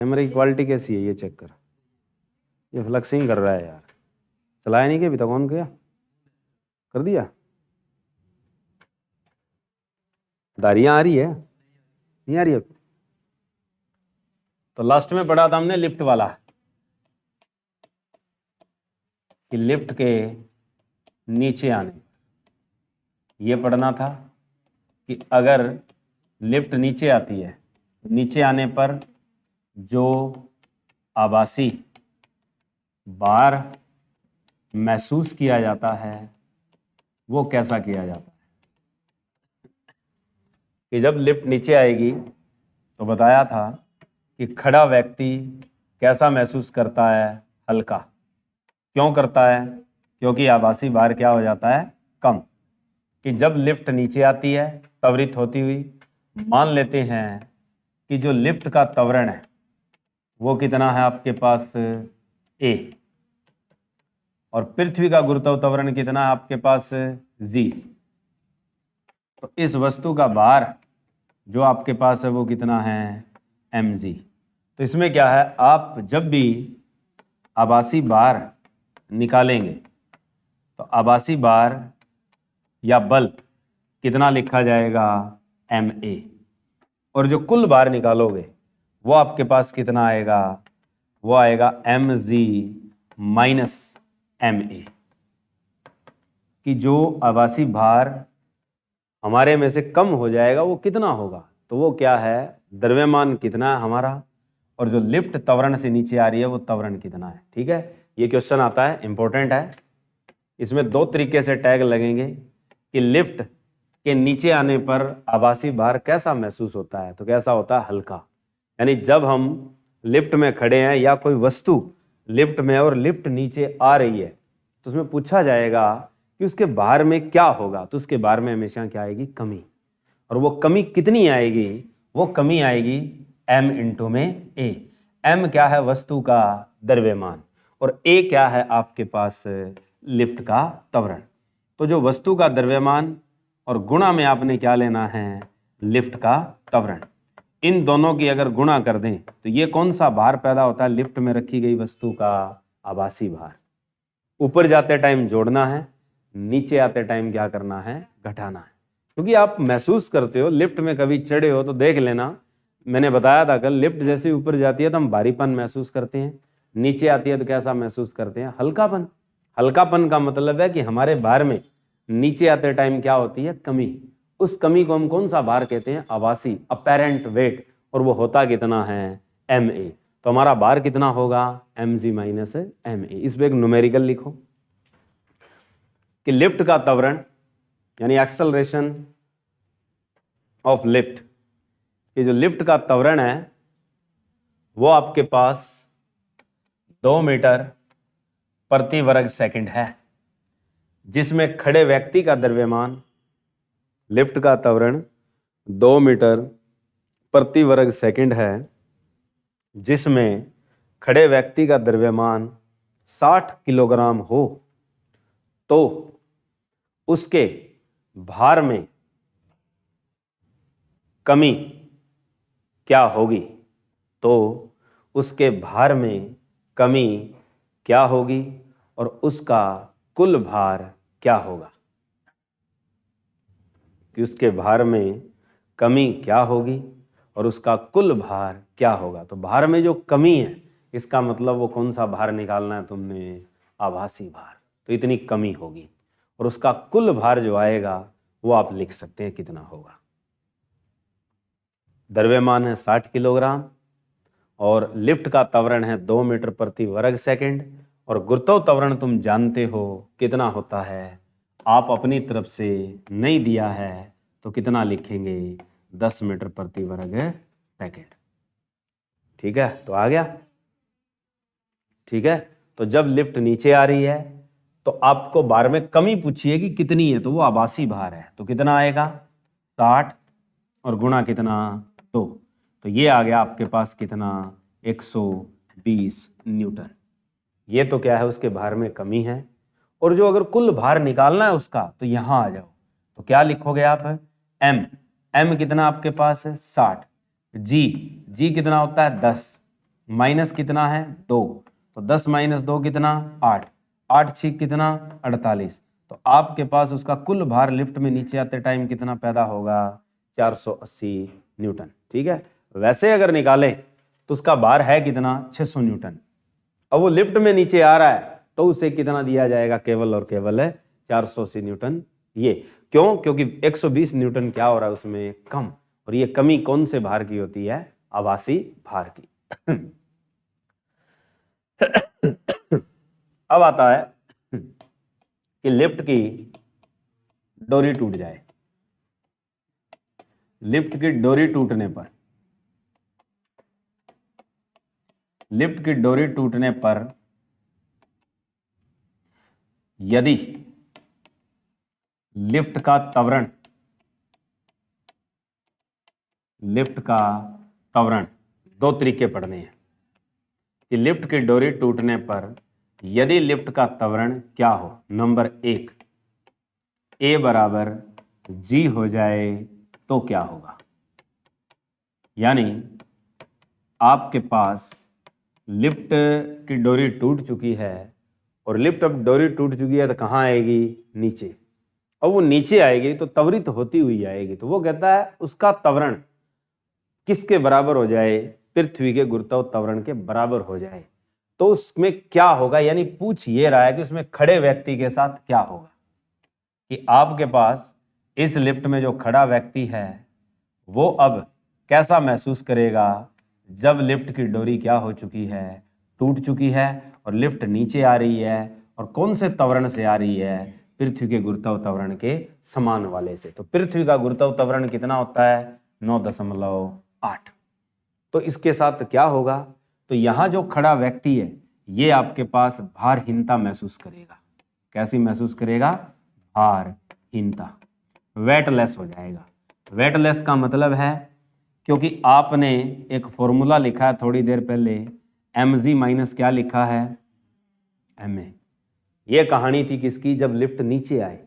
कैमरे की क्वालिटी कैसी है ये चेक कर। ये फ्लक्सिंग कर रहा है यार। चलाया नहीं कि अभी तक ऑन किया कर दिया। दारियाँ आ रही है नहीं आ रही है। तो लास्ट में पढ़ा था हमने लिफ्ट वाला कि लिफ्ट के नीचे आने ये पढ़ना था कि अगर लिफ्ट नीचे आती है नीचे आने पर जो आभासी भार महसूस किया जाता है वो कैसा किया जाता है। कि जब लिफ्ट नीचे आएगी तो बताया था कि खड़ा व्यक्ति कैसा महसूस करता है, हल्का। क्यों करता है? क्योंकि आभासी भार क्या हो जाता है, कम। कि जब लिफ्ट नीचे आती है त्वरित होती हुई, मान लेते हैं कि जो लिफ्ट का त्वरण है वो कितना है आपके पास a, और पृथ्वी का गुरुत्व त्वरण कितना है आपके पास g। तो इस वस्तु का भार जो आपके पास है वो कितना है mg। तो इसमें क्या है, आप जब भी आभासी भार निकालेंगे तो आभासी भार या बल कितना लिखा जाएगा ma, और जो कुल भार निकालोगे वो आपके पास कितना आएगा, वो आएगा mg माइनस ma। कि जो आभासी भार हमारे में से कम हो जाएगा वो कितना होगा, तो वो क्या है, द्रव्यमान कितना है हमारा, और जो लिफ्ट त्वरण से नीचे आ रही है वो त्वरण कितना है। ठीक है, ये क्वेश्चन आता है, इंपॉर्टेंट है। इसमें दो तरीके से टैग लगेंगे कि लिफ्ट के नीचे आने पर आभासी भार कैसा महसूस होता है, तो कैसा होता है, हल्का। यानी जब हम लिफ्ट में खड़े हैं या कोई वस्तु लिफ्ट में और लिफ्ट नीचे आ रही है तो उसमें पूछा जाएगा कि उसके भार में क्या होगा, तो उसके भार में हमेशा क्या आएगी, कमी। और वो कमी कितनी आएगी, वो कमी आएगी m इंटू में a। m क्या है, वस्तु का द्रव्यमान, और a क्या है आपके पास लिफ्ट का त्वरण। तो जो वस्तु का द्रव्यमान और गुणा में आपने क्या लेना है, लिफ्ट का त्वरण। इन दोनों की अगर गुणा कर दें तो ये कौन सा भार पैदा होता है, लिफ्ट में रखी गई वस्तु का आभासी भार। ऊपर जाते टाइम जोड़ना है, नीचे आते टाइम क्या करना है, घटाना है। क्योंकि आप महसूस करते हो, लिफ्ट में कभी चढ़े हो तो देख लेना, मैंने बताया था कल, लिफ्ट जैसे ऊपर जाती है तो हम भारीपन महसूस करते हैं, नीचे आती है तो कैसा महसूस करते हैं, हल्कापन। हल्कापन का मतलब है कि हमारे भार में नीचे आते टाइम क्या होती है, कमी। उस कमी को हम कौन सा भार कहते हैं, आभासी, अपेरेंट वेट, और वो होता कितना है, ma। तो हमारा भार कितना होगा, mg माइनस ma। इस पे एक न्यूमेरिकल लिखो कि लिफ्ट का त्वरण यानी एक्सेलरेशन ऑफ लिफ्ट, ये जो लिफ्ट का त्वरण है वो आपके पास 2 मीटर प्रति वर्ग सेकंड है, जिसमें खड़े व्यक्ति का द्रव्यमान, लिफ्ट का त्वरण 2 मीटर प्रति वर्ग सेकंड है, जिसमें खड़े व्यक्ति का द्रव्यमान 60 किलोग्राम हो, तो उसके भार में कमी क्या होगी, तो उसके भार में कमी क्या होगी और उसका कुल भार क्या होगा। कि उसके भार में कमी क्या होगी और उसका कुल भार क्या होगा। तो भार में जो कमी है इसका मतलब वो कौन सा भार निकालना है तुमने, आभासी भार। तो इतनी कमी होगी, और उसका कुल भार जो आएगा वो आप लिख सकते हैं कितना होगा। द्रव्यमान है 60 किलोग्राम और लिफ्ट का त्वरण है 2 मीटर प्रति वर्ग सेकंड, और गुरुत्व त्वरण तुम जानते हो कितना होता है, आप अपनी तरफ से नहीं दिया है तो कितना लिखेंगे, 10 मीटर प्रति वर्ग सेकंड। ठीक है, तो आ गया। ठीक है, तो जब लिफ्ट नीचे आ रही है तो आपको भार में कमी पूछी है कि कितनी है, तो वो आभासी भार है, तो कितना आएगा 60 और गुणा कितना 2, तो ये आ गया आपके पास कितना 120 न्यूटन। ये तो क्या है, उसके भार में कमी है। और जो अगर कुल भार निकालना है उसका तो यहां आ जाओ, तो क्या लिखोगे आप, m कितना आपके पास है 60, g कितना होता है 10, माइनस कितना है 2, तो 10 माइनस 2 कितना 8, 8 6 कितना 48। तो आपके पास उसका कुल भार लिफ्ट में नीचे आते टाइम कितना पैदा होगा 480 न्यूटन। ठीक है, वैसे अगर निकालें तो उसका भार है कितना 600 न्यूटन। अब वो लिफ्ट में नीचे आ रहा है तो उसे कितना दिया जाएगा, केवल और केवल 480 न्यूटन। ये क्यों? क्योंकि 120 न्यूटन क्या हो रहा है उसमें कम, और ये कमी कौन से भार की होती है, आभासी भार की। अब आता है कि लिफ्ट की डोरी टूट जाए। लिफ्ट की डोरी टूटने पर, लिफ्ट की डोरी टूटने पर यदि लिफ्ट का त्वरण, लिफ्ट का त्वरण, दो तरीके पढ़ने हैं कि लिफ्ट की डोरी टूटने पर यदि लिफ्ट का त्वरण क्या हो। नंबर 1, ए बराबर जी हो जाए तो क्या होगा। यानी आपके पास लिफ्ट की डोरी टूट चुकी है और लिफ्ट अब डोरी टूट चुकी है तो कहाँ आएगी, नीचे। और वो नीचे आएगी तो त्वरित होती हुई आएगी। तो वो कहता है उसका त्वरण किसके बराबर हो जाए, पृथ्वी के गुरुत्व त्वरण के बराबर हो जाए। तो उसमें क्या होगा, यानी पूछ ये रहा है कि उसमें खड़े व्यक्ति के साथ क्या होगा। कि आपके पास इस लिफ्ट में जो खड़ा व्यक्ति है वो अब कैसा महसूस करेगा जब लिफ्ट की डोरी क्या हो चुकी है, टूट चुकी है और लिफ्ट नीचे आ रही है। और कौन से त्वरण से आ रही है, पृथ्वी के गुरुत्व त्वरण के समान वाले से। तो पृथ्वी का गुरुत्व त्वरण कितना होता है 9.8। तो इसके साथ क्या होगा, तो यहां जो खड़ा व्यक्ति है ये आपके पास भारहीनता महसूस करेगा। कैसी महसूस करेगा, भारहीनता, वेटलेस हो जाएगा। वेटलेस का मतलब है, क्योंकि आपने एक फॉर्मूला लिखा है थोड़ी देर पहले, mg माइनस क्या लिखा है, ma। ये कहानी थी किसकी, जब लिफ्ट नीचे आए।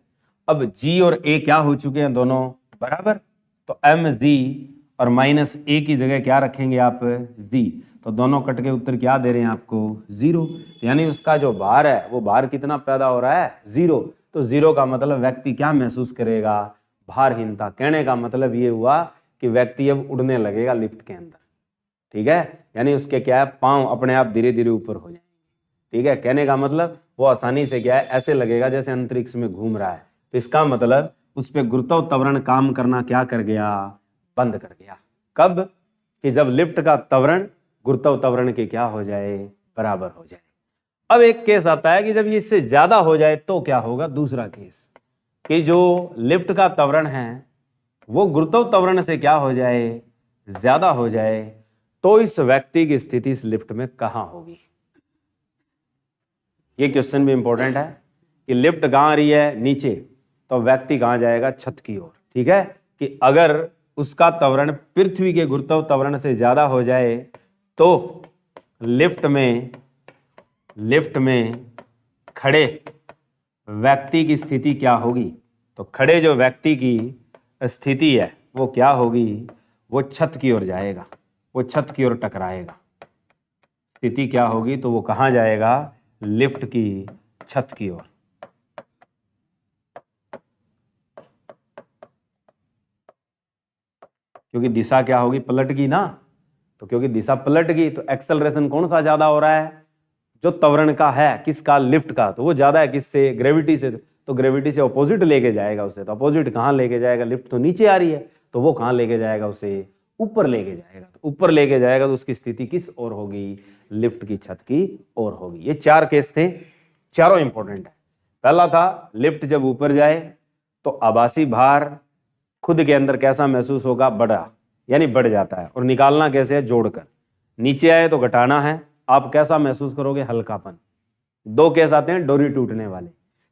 अब g और a क्या हो चुके हैं, दोनों बराबर। तो mg और माइनस a की जगह क्या रखेंगे आप, g। तो दोनों कट के उत्तर क्या दे रहे हैं आपको, 0। यानी उसका जो भार है वो भार कितना पैदा हो रहा है, 0। तो 0 का मतलब व्यक्ति क्या महसूस करेगा, भारहीनता। कहने का मतलब ये हुआ कि व्यक्ति अब उड़ने लगेगा लिफ्ट के अंदर। ठीक है, यानी उसके क्या है, पांव अपने आप धीरे धीरे ऊपर हो जाएंगे। ठीक है, कहने का मतलब वो आसानी से क्या है, ऐसे लगेगा जैसे अंतरिक्ष में घूम रहा है। तो इसका मतलब उस पर गुरुत्व त्वरण काम करना क्या कर गया, बंद कर गया। कब, कि जब लिफ्ट का त्वरण गुरुत्व त्वरण के क्या हो जाए, बराबर हो जाए। अब एक केस आता है कि जब ये इससे ज्यादा हो जाए तो क्या होगा, दूसरा केस, कि जो लिफ्ट का त्वरण है वो गुरुत्व त्वरण से क्या हो जाए, ज्यादा हो जाए। तो इस व्यक्ति की स्थिति इस लिफ्ट में कहां होगी। ये क्वेश्चन भी इंपॉर्टेंट है कि लिफ्ट कहां आ रही है, नीचे, तो व्यक्ति कहां जाएगा, छत की ओर। ठीक है, कि अगर उसका त्वरण पृथ्वी के गुरुत्व त्वरण से ज्यादा हो जाए तो लिफ्ट में खड़े व्यक्ति की स्थिति क्या होगी। तो खड़े जो व्यक्ति की स्थिति है वो क्या होगी, वो छत की ओर जाएगा, वो छत की ओर टकराएगा। स्थिति क्या होगी, तो वो कहां जाएगा, लिफ्ट की छत की ओर। क्योंकि दिशा क्या होगी, पलट गई ना। तो क्योंकि दिशा पलट गई तो एक्सेलरेशन कौन सा ज्यादा हो रहा है, जो त्वरण का है, किसका, लिफ्ट का। तो वो ज्यादा है किससे, ग्रेविटी से। तो ग्रेविटी से अपोजिट लेके जाएगा उसे। तो अपोजिट कहां लेके जाएगा, लिफ्ट तो नीचे आ रही है तो वो कहां लेके जाएगा, उसे ऊपर लेके जाएगा। तो ऊपर लेके जाएगा तो उसकी स्थिति किस ओर होगी, लिफ्ट की छत की ओर होगी। ये 4 केस थे, चारों इंपॉर्टेंट है। पहला था लिफ्ट जब ऊपर जाए तो आभासी भार खुद के अंदर कैसा महसूस होगा, बड़ा, यानी बढ़ जाता है। और निकालना कैसे है, जोड़कर। नीचे आए तो घटाना है, आप कैसा महसूस करोगे, हल्कापन। 2 केस आते हैं डोरी टूटने वाले,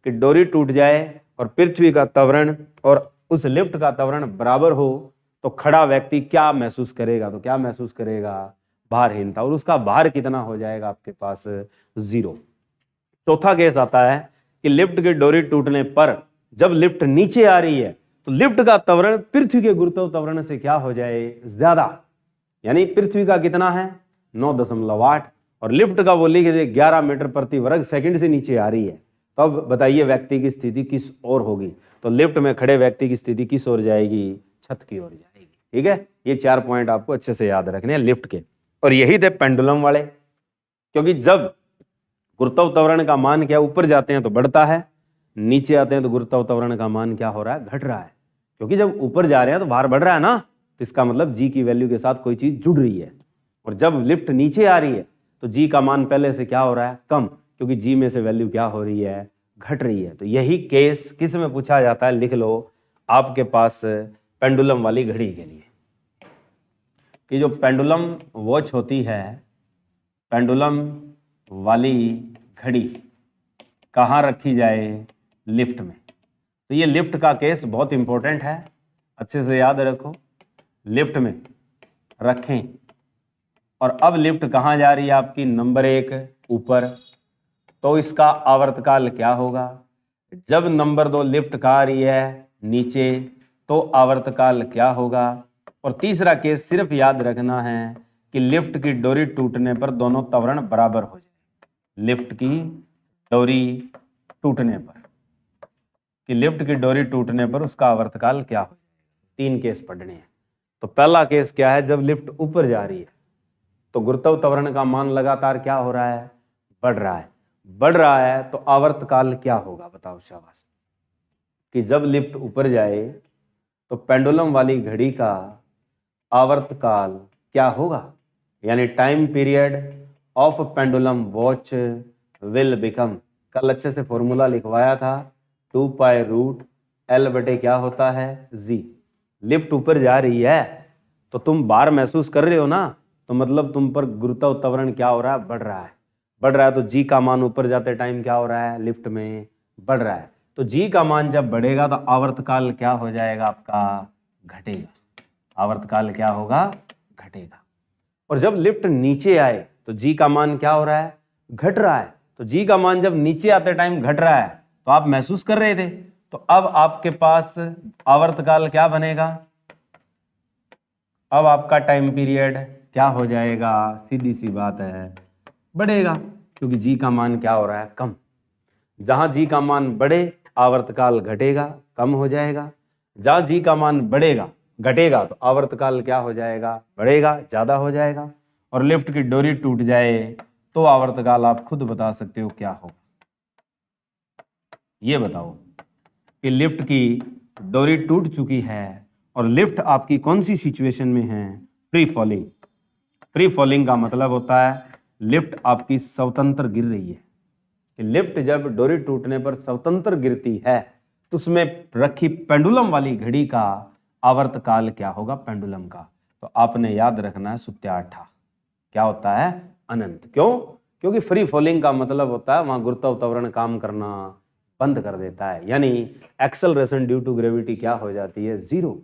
कि डोरी टूट जाए और पृथ्वी का त्वरण और उस लिफ्ट का त्वरण बराबर हो तो खड़ा व्यक्ति क्या महसूस करेगा, तो क्या महसूस करेगा, भारहीनता। और उसका भार कितना हो जाएगा आपके पास, 0। चौथा केस आता है कि लिफ्ट की डोरी टूटने पर जब लिफ्ट नीचे आ रही है तो लिफ्ट का त्वरण पृथ्वी के गुरुत्व त्वरण से क्या हो जाए, ज्यादा। यानी पृथ्वी का कितना है 9.8 और लिफ्ट का बोली कि 11 मीटर प्रति वर्ग सेकंड से नीचे आ रही है। तो अब बताइए व्यक्ति की स्थिति किस ओर होगी? तो लिफ्ट में खड़े व्यक्ति की स्थिति किस ओर जाएगी? छत की ओर जाएगी। ठीक है, ये 4 पॉइंट आपको अच्छे से याद रखने हैं लिफ्ट के। और यही थे पेंडुलम वाले, क्योंकि जब गुरुत्वाकर्षण का मान क्या ऊपर जाते हैं तो बढ़ता है, नीचे आते हैं तो गुरुत्वाकर्षण का मान क्या हो रहा है? घट रहा है। क्योंकि जब ऊपर जा रहे हैं तो भार बढ़ रहा है ना, तो इसका मतलब जी की वैल्यू के साथ कोई चीज जुड़ रही है। और जब लिफ्ट नीचे आ रही है तो जी का मान पहले से क्या हो रहा है? कम, क्योंकि जी में से वैल्यू क्या हो रही है? घट रही है। तो यही केस किस में पूछा जाता है? लिख लो आपके पास पेंडुलम वाली घड़ी के लिए, कि जो पेंडुलम वॉच होती है, पेंडुलम वाली घड़ी कहाँ रखी जाए? लिफ्ट में। तो ये लिफ्ट का केस बहुत इंपॉर्टेंट है, अच्छे से याद रखो। लिफ्ट में रखें, और अब लिफ्ट कहाँ जा रही है आपकी? नंबर 1 ऊपर, तो इसका आवर्तकाल क्या होगा? जब नंबर 2 लिफ्ट कहाँ आ रही है? नीचे, तो आवर्तकाल क्या होगा? और तीसरा केस सिर्फ याद रखना है कि लिफ्ट की डोरी टूटने पर दोनों त्वरण बराबर हो जाए। लिफ्ट की डोरी टूटने पर, कि लिफ्ट की डोरी टूटने पर उसका आवर्तकाल क्या हो? 3 केस पढ़ने हैं। तो पहला केस क्या है? जब लिफ्ट ऊपर जा रही है तो गुरुत्वाकर्षण का मान लगातार क्या हो रहा है? बढ़ रहा है। बढ़ रहा है तो आवर्तकाल क्या होगा? बताओ शाबाश। कि जब लिफ्ट ऊपर जाए तो पेंडुलम वाली घड़ी का आवर्तकाल क्या होगा? यानी time period of pendulum watch will become, कल अच्छे से फॉर्मूला लिखवाया था, 2π√L बटे क्या होता है? जी। लिफ्ट ऊपर जा रही है तो तुम भार महसूस कर रहे हो ना, तो मतलब तुम पर गुरुत्वाकर्षण क्या हो रहा है? बढ़ रहा है। बढ़ रहा है तो जी का मान ऊपर जाते टाइम क्या हो रहा है? लिफ्ट में बढ़ रहा है। तो जी का मान जब बढ़ेगा तो आवर्तकाल क्या हो जाएगा आपका? घटेगा। आवर्तकाल क्या होगा? घटेगा। और जब लिफ्ट नीचे आए तो जी का मान क्या हो रहा है? घट रहा है। तो जी का मान जब नीचे आते टाइम घट रहा है तो आप महसूस कर रहे थे, तो अब आपके पास आवर्तकाल क्या बनेगा? अब आपका टाइम पीरियड क्या हो जाएगा? सीधी सी बात है, बढ़ेगा, क्योंकि जी का मान क्या हो रहा है? कम। जहां जी का मान बढ़े आवर्तकाल घटेगा, कम हो जाएगा। जहां जी का मान बढ़ेगा घटेगा तो आवर्तकाल क्या हो जाएगा? बढ़ेगा, ज्यादा हो जाएगा। और लिफ्ट की डोरी टूट जाए तो आवर्तकाल आप खुद बता सकते हो क्या होगा। ये बताओ कि लिफ्ट की डोरी टूट चुकी है और लिफ्ट आपकी कौन सी सिचुएशन में है? Free falling. फ्री फॉलिंग का मतलब होता है लिफ्ट आपकी स्वतंत्र गिर रही है। कि लिफ्ट जब डोरी टूटने पर स्वतंत्र गिरती है तो उसमें रखी पेंडुलम वाली घड़ी का आवर्तकाल क्या होगा? पेंडुलम का। तो आपने याद रखना है सुत्याठा क्या होता है? अनंत। क्यों? क्योंकि फ्री फॉलिंग का मतलब होता है वहां गुरुत्वाकर्षण काम करना बंद कर देता है, यानी एक्सेलरेशन ड्यू टू ग्रेविटी क्या हो जाती है? 0।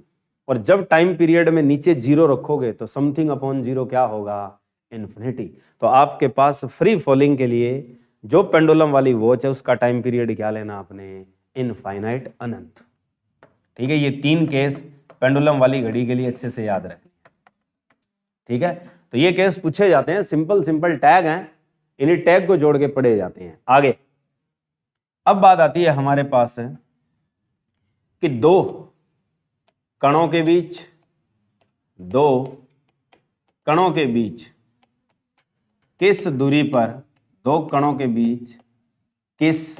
और जब टाइम पीरियड में नीचे 0 रखोगे तो समथिंग अपॉन 0 क्या होगा? इन्फिनिटी। तो आपके पास फ्री फॉलिंग के लिए जो पेंडुलम वाली वॉच है उसका टाइम पीरियड क्या लेना आपने? इनफाइनाइट, अनंत। ठीक है, ये 3 केस पेंडुलम वाली घड़ी के लिए अच्छे से याद रखें। ठीक है, तो ये केस पूछे जाते हैं, सिंपल सिंपल टैग हैं, इन्हीं टैग को जोड़ के पढ़े जाते हैं। आगे अब बात आती है हमारे पास कि दो कणों के बीच किस दूरी पर, दो कणों के बीच किस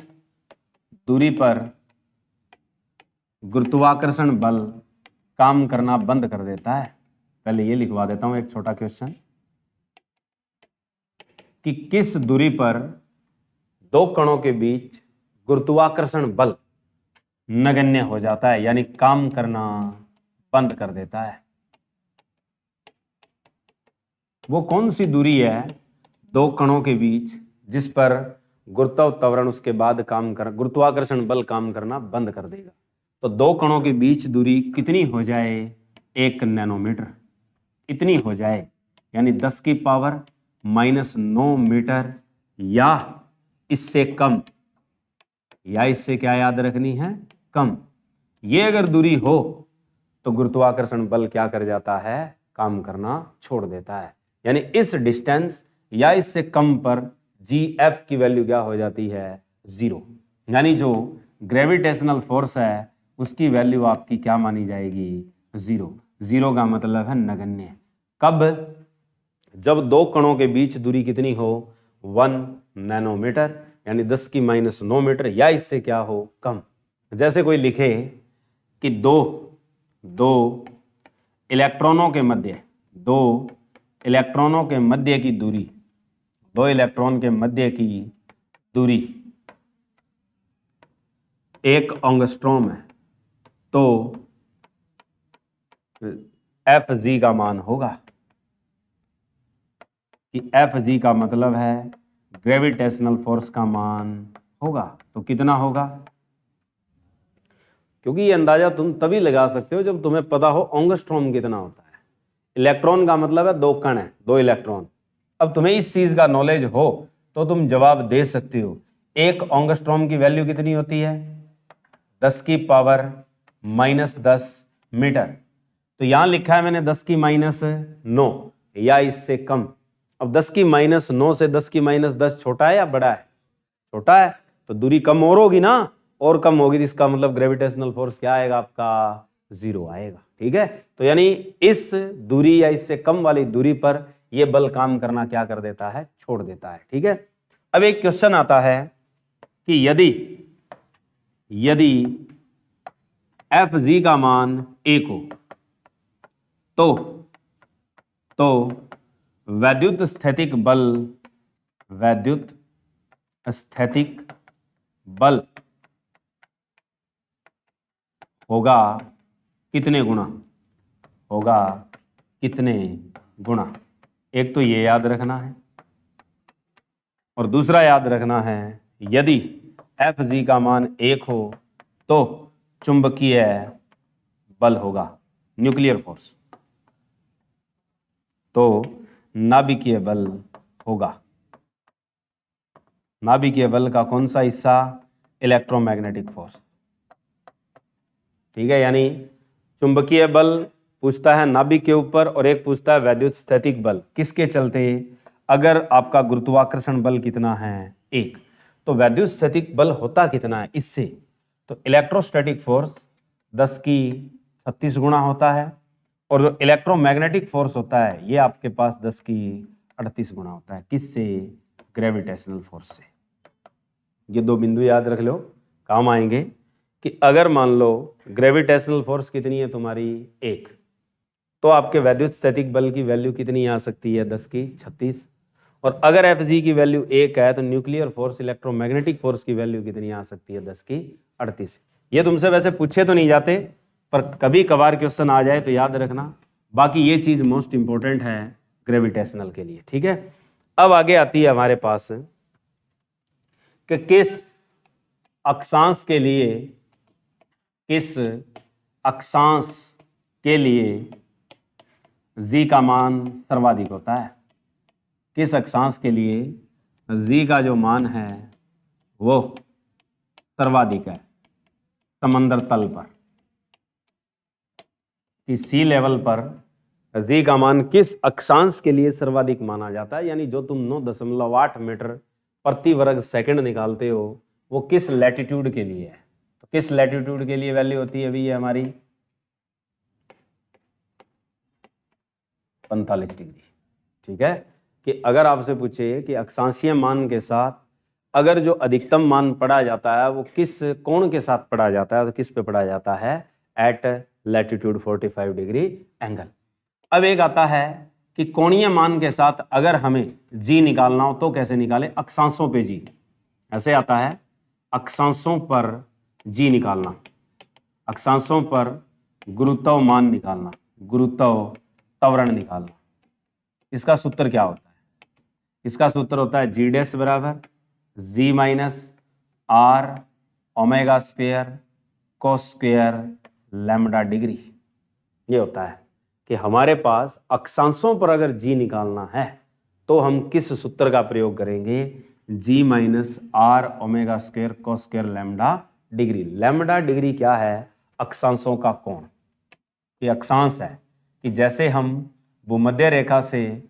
दूरी पर गुरुत्वाकर्षण बल काम करना बंद कर देता है? पहले ये लिखवा देता हूं एक छोटा क्वेश्चन, कि किस दूरी पर दो कणों के बीच गुरुत्वाकर्षण बल नगण्य हो जाता है, यानी काम करना बंद कर देता है। वो कौन सी दूरी है दो कणों के बीच जिस पर गुरुत्वाकर्षण उसके बाद गुरुत्वाकर्षण बल काम करना बंद कर देगा? तो दो कणों के बीच दूरी कितनी हो जाए? 1 नैनोमीटर इतनी हो जाए, यानी 10 की पावर -9 मीटर, या इससे कम, या इससे क्या याद रखनी है? कम। ये अगर दूरी हो तो गुरुत्वाकर्षण बल क्या कर जाता है? काम करना छोड़ देता है। यानी इस डिस्टेंस या इससे कम पर जी एफ की वैल्यू क्या हो जाती है, 0। यानी जो ग्रेविटेशनल फोर्स है उसकी वैल्यू आपकी क्या मानी जाएगी, 0। 0 का मतलब है नगण्य। कब, जब दो कणों के बीच दूरी कितनी हो, 1 नैनोमीटर, यानी 10⁻9 मीटर या इससे क्या हो, कम। जैसे कोई लिखे कि दो इलेक्ट्रॉनों के मध्य, दो इलेक्ट्रॉनों के मध्य की दूरी, दो इलेक्ट्रॉन के मध्य की दूरी 1 एंगस्ट्रॉम है, तो एफ जी का मान होगा, कि एफ जी का मतलब है ग्रेविटेशनल फोर्स का मान होगा। तो कितना होगा, क्योंकि ये अंदाजा तुम तभी लगा सकते हो जब तुम्हें पता हो एंगस्ट्रॉम कितना होता है। इलेक्ट्रॉन का मतलब है दो कण है, दो इलेक्ट्रॉन। अब तुम्हें इस चीज का नॉलेज हो तो तुम जवाब दे सकते हो। 1 एंगस्ट्रॉम की वैल्यू कितनी होती है, 10⁻⁻10 मीटर। तो यहां लिखा है मैंने 10⁻9 या इससे कम। अब 10⁻9 से 10⁻10 छोटा है या बड़ा है, छोटा है, तो दूरी कम और होगी ना, और कम होगी तो इसका मतलब ग्रेविटेशनल फोर्स क्या आएगा आपका, 0 आएगा। ठीक है, तो यानी इस दूरी या इससे कम वाली दूरी पर यह बल काम करना क्या कर देता है, छोड़ देता है। ठीक है, अब एक क्वेश्चन आता है कि यदि एफ जी का मान 1 हो तो वैद्युत स्थैतिक बल होगा कितने गुना, एक तो ये याद रखना है और दूसरा याद रखना है यदि एफ जी का मान 1 हो तो चुंबकीय बल होगा, न्यूक्लियर फोर्स, तो नाभिकीय बल होगा। नाभिकीय बल का कौन सा हिस्सा, इलेक्ट्रोमैग्नेटिक फोर्स। ठीक है, यानी चुंबकीय बल पूछता है नाभिक के ऊपर और एक पूछता है वैद्युत स्थैतिक बल, किसके चलते, अगर आपका गुरुत्वाकर्षण बल कितना है, 1, तो वैद्युत स्थैतिक बल होता कितना है इससे, तो इलेक्ट्रोस्टैटिक फोर्स 10⁻36 गुना होता है, और जो इलेक्ट्रोमैग्नेटिक फोर्स होता है ये आपके पास 10⁻38 गुना होता है। किससे, ग्रेविटेशनल फोर्स से। ये दो बिंदु याद रख लो, काम आएंगे। कि अगर मान लो ग्रेविटेशनल फोर्स कितनी है तुम्हारी, 1, तो आपके वैद्युत स्थैतिक बल की वैल्यू कितनी आ सकती है, 10⁻36। और अगर एफ जी की वैल्यू 1 है तो न्यूक्लियर फोर्स, इलेक्ट्रोमैग्नेटिक फोर्स की वैल्यू कितनी आ सकती है, 10⁻38। ये तुमसे वैसे पूछे तो नहीं जाते, पर कभी कभार क्वेश्चन आ जाए तो याद रखना। बाकी ये चीज मोस्ट इंपॉर्टेंट है ग्रेविटेशनल के लिए। ठीक है, अब आगे आती है हमारे पास कि किस अक्षांश के लिए जी का मान सर्वाधिक होता है। किस अक्षांश के लिए जी का जो मान है वो सर्वाधिक है, समंदर तल पर, कि सी लेवल पर जी का मान किस अक्षांश के लिए सर्वाधिक माना जाता है। यानी जो तुम 9.8 मीटर प्रति वर्ग सेकंड निकालते हो वो किस लैटिट्यूड के लिए है, तो किस लैटिट्यूड के लिए वैल्यू होती है अभी ये हमारी 45 डिग्री। ठीक है, कि अगर आपसे पूछे कि अक्षांशीय मान के साथ अगर जो अधिकतम मान पढ़ा जाता है वो किस कोण के साथ पढ़ा जाता है, तो किस पे पढ़ा जाता है, एट लैटिट्यूड 45 डिग्री एंगल। अब एक आता है कि कोणीय मान के साथ अगर हमें जी निकालना हो तो कैसे निकालें, अक्षांशों पे जी, ऐसे आता है अक्षांशों पर जी निकालना, अक्षांशों पर गुरुत्व मान निकालना, गुरुत्व त्वरण निकालना। इसका सूत्र क्या होता है, इसका सूत्र होता है जी डैश बराबर g minus r omega square cos square lambda degree. ये होता है कि हमारे पास अक्षांशों पर अगर जी निकालना है तो हम किस सूत्र का प्रयोग करेंगे, g minus r omega square cos square lambda degree. Lambda degree क्या है, अक्षांशों का कोण। ये अक्षांश है कि जैसे हम भूमध्य रेखा से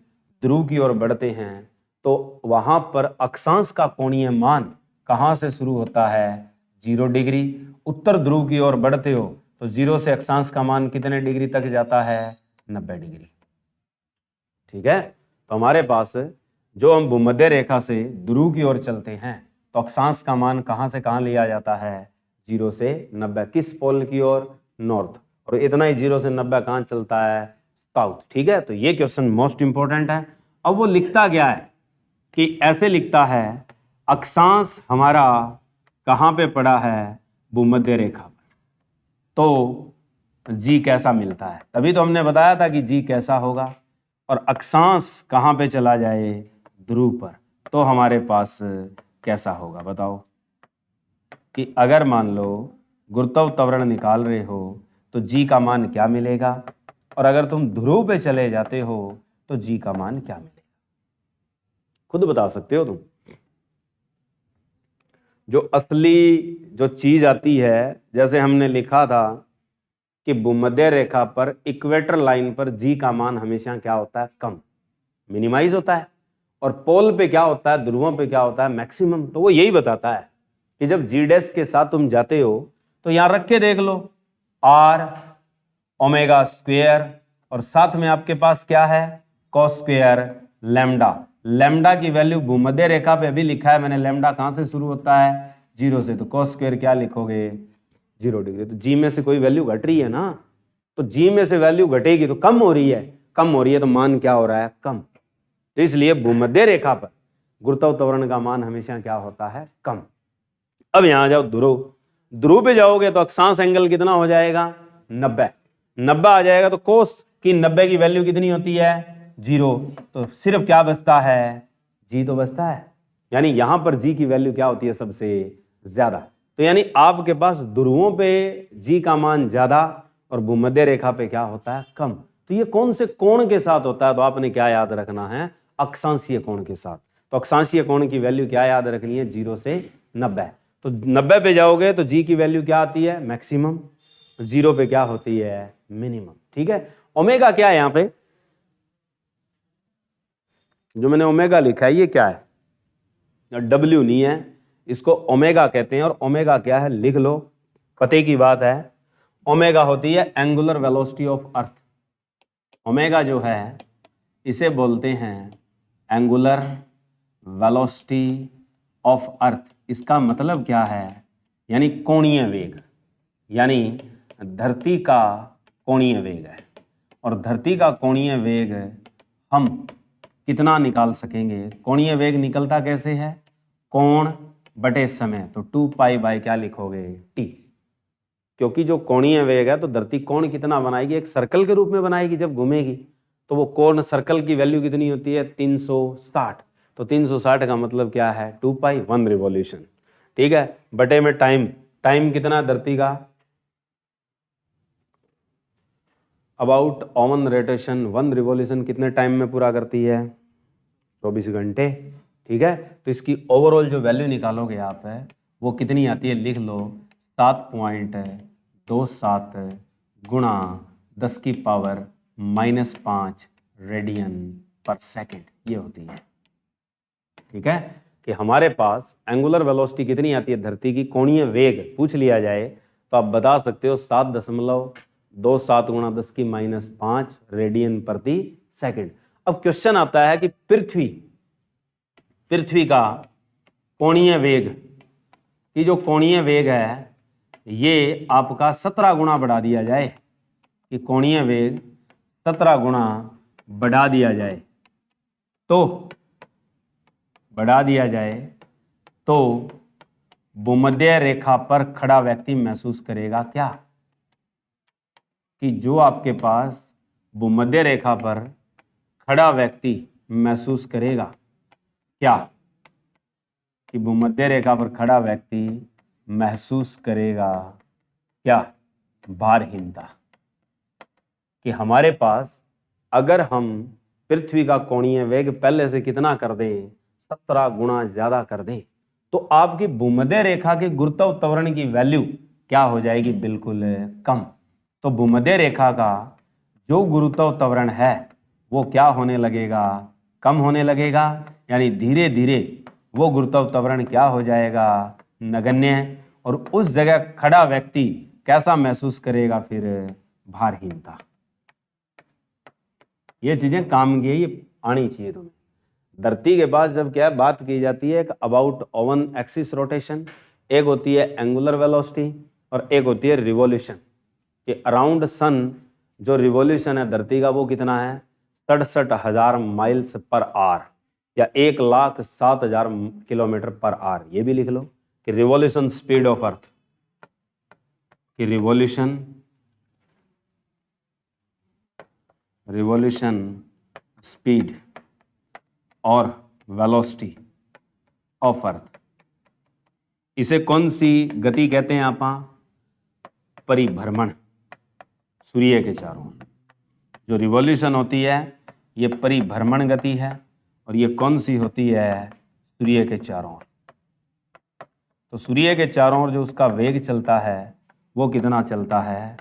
ध्रुव की ओर बढ़ते हैं तो वहां पर अक्षांश का कोणीय मान कहां से शुरू होता है? 0 डिग्री। उत्तर ध्रुव की ओर बढ़ते हो तो 0 से अक्षांश का मान कितने डिग्री तक जाता है? 90 डिग्री। ठीक है, तो हमारे पास जो हम भूमध्य रेखा से ध्रुव की ओर चलते हैं तो अक्षांश का मान कहां से कहां लिया जाता है? 0 से 90। किस पोल की ओर? नॉर्थ। और इतना ही 0 से 90 कहां चलता है? साउथ। ठीक है, तो ये क्वेश्चन मोस्ट इंपॉर्टेंट है। अब वो लिखता क्या है कि ऐसे लिखता है, अक्षांश हमारा कहां पे पड़ा है? भूमध्य रेखा पर। तो जी कैसा मिलता है? तभी तो हमने बताया था कि जी कैसा होगा। और अक्षांश कहां पे चला जाए? ध्रुव पर। तो हमारे पास कैसा होगा बताओ? कि अगर मान लो गुरुत्व त्वरण निकाल रहे हो तो जी का मान क्या मिलेगा, और अगर तुम ध्रुव पे चले जाते हो तो जी का मान क्या मिलेगा? खुद बता सकते हो तुम। जो असली जो चीज आती है, जैसे हमने लिखा था कि भूमध्य रेखा पर इक्वेटर लाइन पर जी का मान हमेशा क्या होता है? कम, मिनिमाइज होता है। और पोल पे क्या होता है? ध्रुवों पे क्या होता है? मैक्सिमम। तो वो यही बताता है कि जब जी डैश के साथ तुम जाते हो तो यहां रख के देख लो, आर ओमेगा स्क्वेयर, और साथ में आपके पास क्या है? Cos square lambda. लैम्डा की वैल्यू भूमध्य रेखा पे भी लिखा है मैंने, लैम्डा कहां से शुरू होता है? 0 से। तो कॉस स्क्वेयर क्या लिखोगे? 0 डिग्री। तो जी में से कोई वैल्यू घट रही है ना, तो जी में से वैल्यू घटेगी तो कम हो रही है, कम हो रही है तो मान क्या हो रहा है? कम। तो इसलिए भूमध्य रेखा पर गुरुत्व त्वरण का मान हमेशा क्या होता है? कम। अब यहां जाओ ध्रुव। ध्रुव पे जाओगे तो अक्षांश एंगल कितना हो जाएगा? 90। 90 आ जाएगा तो कोस की 90 की वैल्यू कितनी होती है? 0। तो सिर्फ क्या बचता है? जी तो बचता है। यानी यहां पर जी की वैल्यू क्या होती है? सबसे ज्यादा। तो यानी आपके पास ध्रुवों पे जी का मान ज्यादा और भूमध्य रेखा पे क्या होता है? कम। तो ये कौन से कोण के साथ होता है? तो आपने क्या याद रखना है? अक्षांशीय कोण के साथ। तो अक्षांशीय कोण की वैल्यू क्या याद रखनी है? 0 से 90। तो 90 पे जाओगे तो जी की वैल्यू क्या आती है? मैक्सिमम। 0 पे क्या होती है? मिनिमम। ठीक है, ओमेगा क्या है यहां पे? जो मैंने ओमेगा लिखा है ये क्या है? डब्ल्यू नहीं है, इसको ओमेगा कहते हैं। और ओमेगा क्या है? लिख लो, पते की बात है। ओमेगा होती है angular velocity of earth. Omega जो है इसे बोलते हैं एंगुलर वेलोसिटी ऑफ अर्थ। इसका मतलब क्या है? यानी कोणीय वेग, यानी धरती का कोणीय वेग है। और धरती का कोणीय वेग हम कितना निकाल सकेंगे? कोणीय वेग निकलता कैसे है? कोण बटे समय। तो 2 पाई बाय क्या लिखोगे? टी। क्योंकि जो कोणीय वेग है तो धरती कोण कितना बनाएगी? एक सर्कल के रूप में बनाएगी जब घूमेगी। तो वो कोण सर्कल की वैल्यू कितनी होती है? 360। तो 360 का मतलब क्या है? 2 पाई 1 रिवॉल्यूशन। ठीक है, बटे में टाइम। टाइम कितना धरती का? अबाउट ऑन रोटेशन 1 रिवॉल्यूशन कितने टाइम में पूरा करती है? 24 घंटे। ठीक है, तो इसकी ओवरऑल जो वैल्यू निकालोगे आप है वो कितनी आती है? लिख लो, 7.27 गुणा 10 की पावर -5 रेडियन पर सेकेंड ये होती है। ठीक है, कि हमारे पास एंगुलर वेलोसिटी कितनी आती है धरती की? कोणीय वेग पूछ लिया जाए तो आप बता सकते हो 7.27 गुणा 10 की -5 रेडियन प्रति सेकेंड। अब क्वेश्चन आता है कि पृथ्वी का कोणीय वेग की जो कोणीय वेग है ये आपका 17 गुणा बढ़ा दिया जाए, कि कोणीय वेग 17 गुणा बढ़ा दिया जाए तो भूमध्य रेखा पर खड़ा व्यक्ति महसूस करेगा क्या? कि जो आपके पास भूमध्य रेखा पर खड़ा व्यक्ति महसूस करेगा क्या? कि भूमध्य रेखा पर खड़ा व्यक्ति महसूस करेगा क्या? भारहीनता। कि हमारे पास अगर हम पृथ्वी का कोणीय वेग पहले से कितना कर दें? 17 गुणा ज्यादा कर दें तो आपकी भूमध्य रेखा के गुरुत्व त्वरण की वैल्यू क्या हो जाएगी? बिल्कुल कम। तो भूमध्य रेखा का जो गुरुत्व त्वरण है वो क्या होने लगेगा? कम होने लगेगा, यानी धीरे धीरे वो गुरुत्व त्वरण क्या हो जाएगा, नगण्य। और उस जगह खड़ा व्यक्ति कैसा महसूस करेगा, फिर भारहीनता। ये चीजें काम की है, ये आनी चाहिए तुम्हें। धरती के पास जब क्या बात की जाती है, एक अबाउट ओवन एक्सिस रोटेशन, एक होती है एंगुलर वेलोसिटी और एक होती है रिवॉल्यूशन। कि अराउंड सन जो रिवॉल्यूशन है धरती का वो कितना है, 67,000 माइल्स पर आवर या 1,07,000 किलोमीटर पर आवर। ये भी लिख लो कि रिवॉल्यूशन स्पीड ऑफ अर्थ, कि रिवॉल्यूशन स्पीड और वेलोसिटी ऑफ अर्थ, इसे कौन सी गति कहते हैं आप, परिभ्रमण सूर्य के चारों ओर। जो रिवॉल्यूशन होती है ये परिभ्रमण गति है और ये कौन सी होती है, सूर्य के चारों ओर। तो सूर्य के चारों ओर जो उसका वेग चलता है वो कितना चलता है,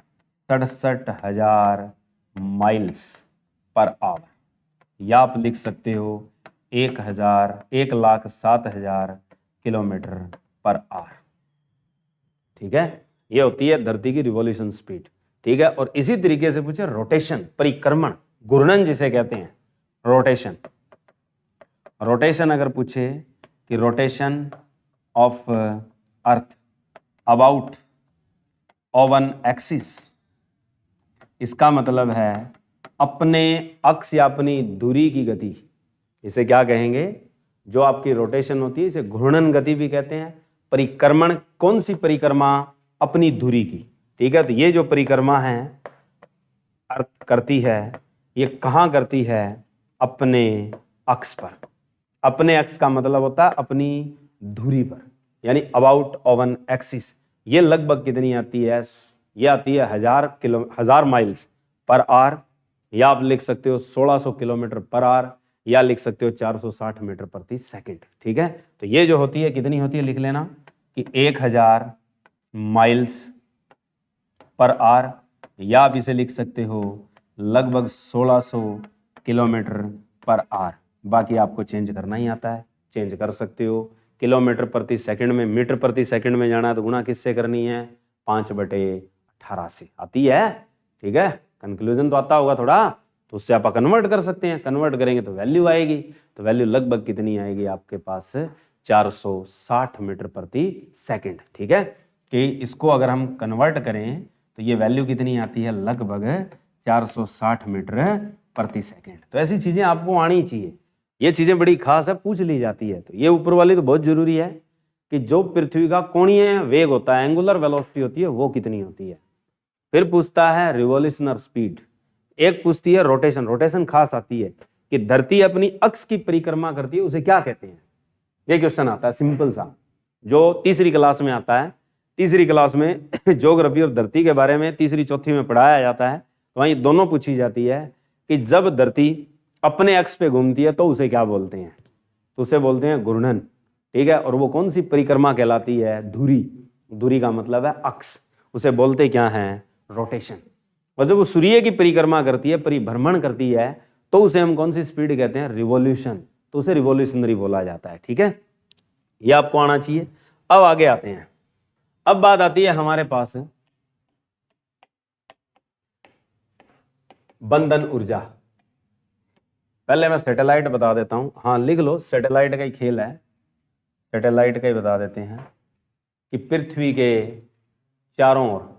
67,000 माइल्स पर आवर, या आप लिख सकते हो 1,07,000 किलोमीटर पर आवर। ठीक है, ये होती है धरती की रिवॉल्यूशन स्पीड। ठीक है, और इसी तरीके से पूछे रोटेशन, परिक्रमण, घूर्णन जिसे कहते हैं, रोटेशन। रोटेशन अगर पूछे कि rotation of earth about oven axis, इसका मतलब है अपने अक्ष या अपनी दूरी की गति। इसे क्या कहेंगे, जो आपकी रोटेशन होती है इसे घूर्णन गति भी कहते हैं। परिक्रमण, कौन सी परिक्रमा, अपनी धुरी की। ठीक है, तो ये जो परिक्रमा है अर्थ करती है, ये कहाँ करती है, अपने अक्ष पर। अपने अक्ष का मतलब होता है अपनी धुरी पर, यानी अबाउट ओवन एक्सिस। ये लगभग कितनी आती है, ये आती है 1,000 माइल्स पर आवर, या आप लिख सकते हो 1600 किलोमीटर पर आवर, या लिख सकते हो 460 मीटर प्रति सेकंड। ठीक है, तो ये जो होती है कितनी होती है, लिख लेना कि 1,000 माइल्स पर आवर, या आप इसे लिख सकते हो लगभग 1600 किलोमीटर पर आवर। बाकी आपको चेंज करना ही आता है, चेंज कर सकते हो। किलोमीटर प्रति सेकंड में मीटर प्रति सेकंड में जाना है तो गुणा किससे करनी है, 5/18 से आती है। ठीक है, कंक्लूजन तो आता होगा थोड़ा, तो उससे आप कन्वर्ट कर सकते हैं। कन्वर्ट करेंगे तो वैल्यू आएगी, तो वैल्यू लगभग कितनी आएगी आपके पास, 460 मीटर प्रति सेकंड। ठीक है, कि इसको अगर हम कन्वर्ट करें तो ये वैल्यू कितनी आती है, लगभग 460 मीटर प्रति सेकंड। तो ऐसी चीजें आपको आनी चाहिए, ये चीजें बड़ी खास है, पूछ ली जाती है। तो ये ऊपर वाली तो बहुत जरूरी है कि जो पृथ्वी का कोणीय वेग होता है, एंगुलर वेलोसिटी होती है, वो कितनी होती है। फिर पूछता है रिवॉल्यूशनर स्पीड, एक पूछती है रोटेशन। रोटेशन खास आती है कि धरती अपनी अक्ष की परिक्रमा करती है, उसे क्या कहते हैं। ये क्वेश्चन आता है सिंपल सा, जो तीसरी क्लास में आता है। तीसरी क्लास में ज्योग्राफी और धरती के बारे में तीसरी चौथी में पढ़ाया जाता है, तो वहीं दोनों पूछी जाती है कि जब धरती अपने अक्ष पे घूमती है तो उसे क्या बोलते हैं, तो उसे बोलते हैं घूर्णन। ठीक है, और वो कौन सी परिक्रमा कहलाती है, धुरी। धुरी का मतलब है अक्ष, उसे बोलते क्या है, रोटेशन। और जब वो सूर्य की परिक्रमा करती है, परिभ्रमण करती है, तो उसे हम कौन सी स्पीड कहते हैं, रिवॉल्यूशन, तो उसे रिवॉल्यूशनरी बोला जाता है। ठीक है, ये आपको आना चाहिए। अब आगे आते हैं, अब बात आती है हमारे पास बंधन ऊर्जा। पहले मैं सैटेलाइट बता देता हूं, हाँ लिख लो, सैटेलाइट का ही खेल है, सैटेलाइट का ही बता देते हैं कि पृथ्वी के चारों ओर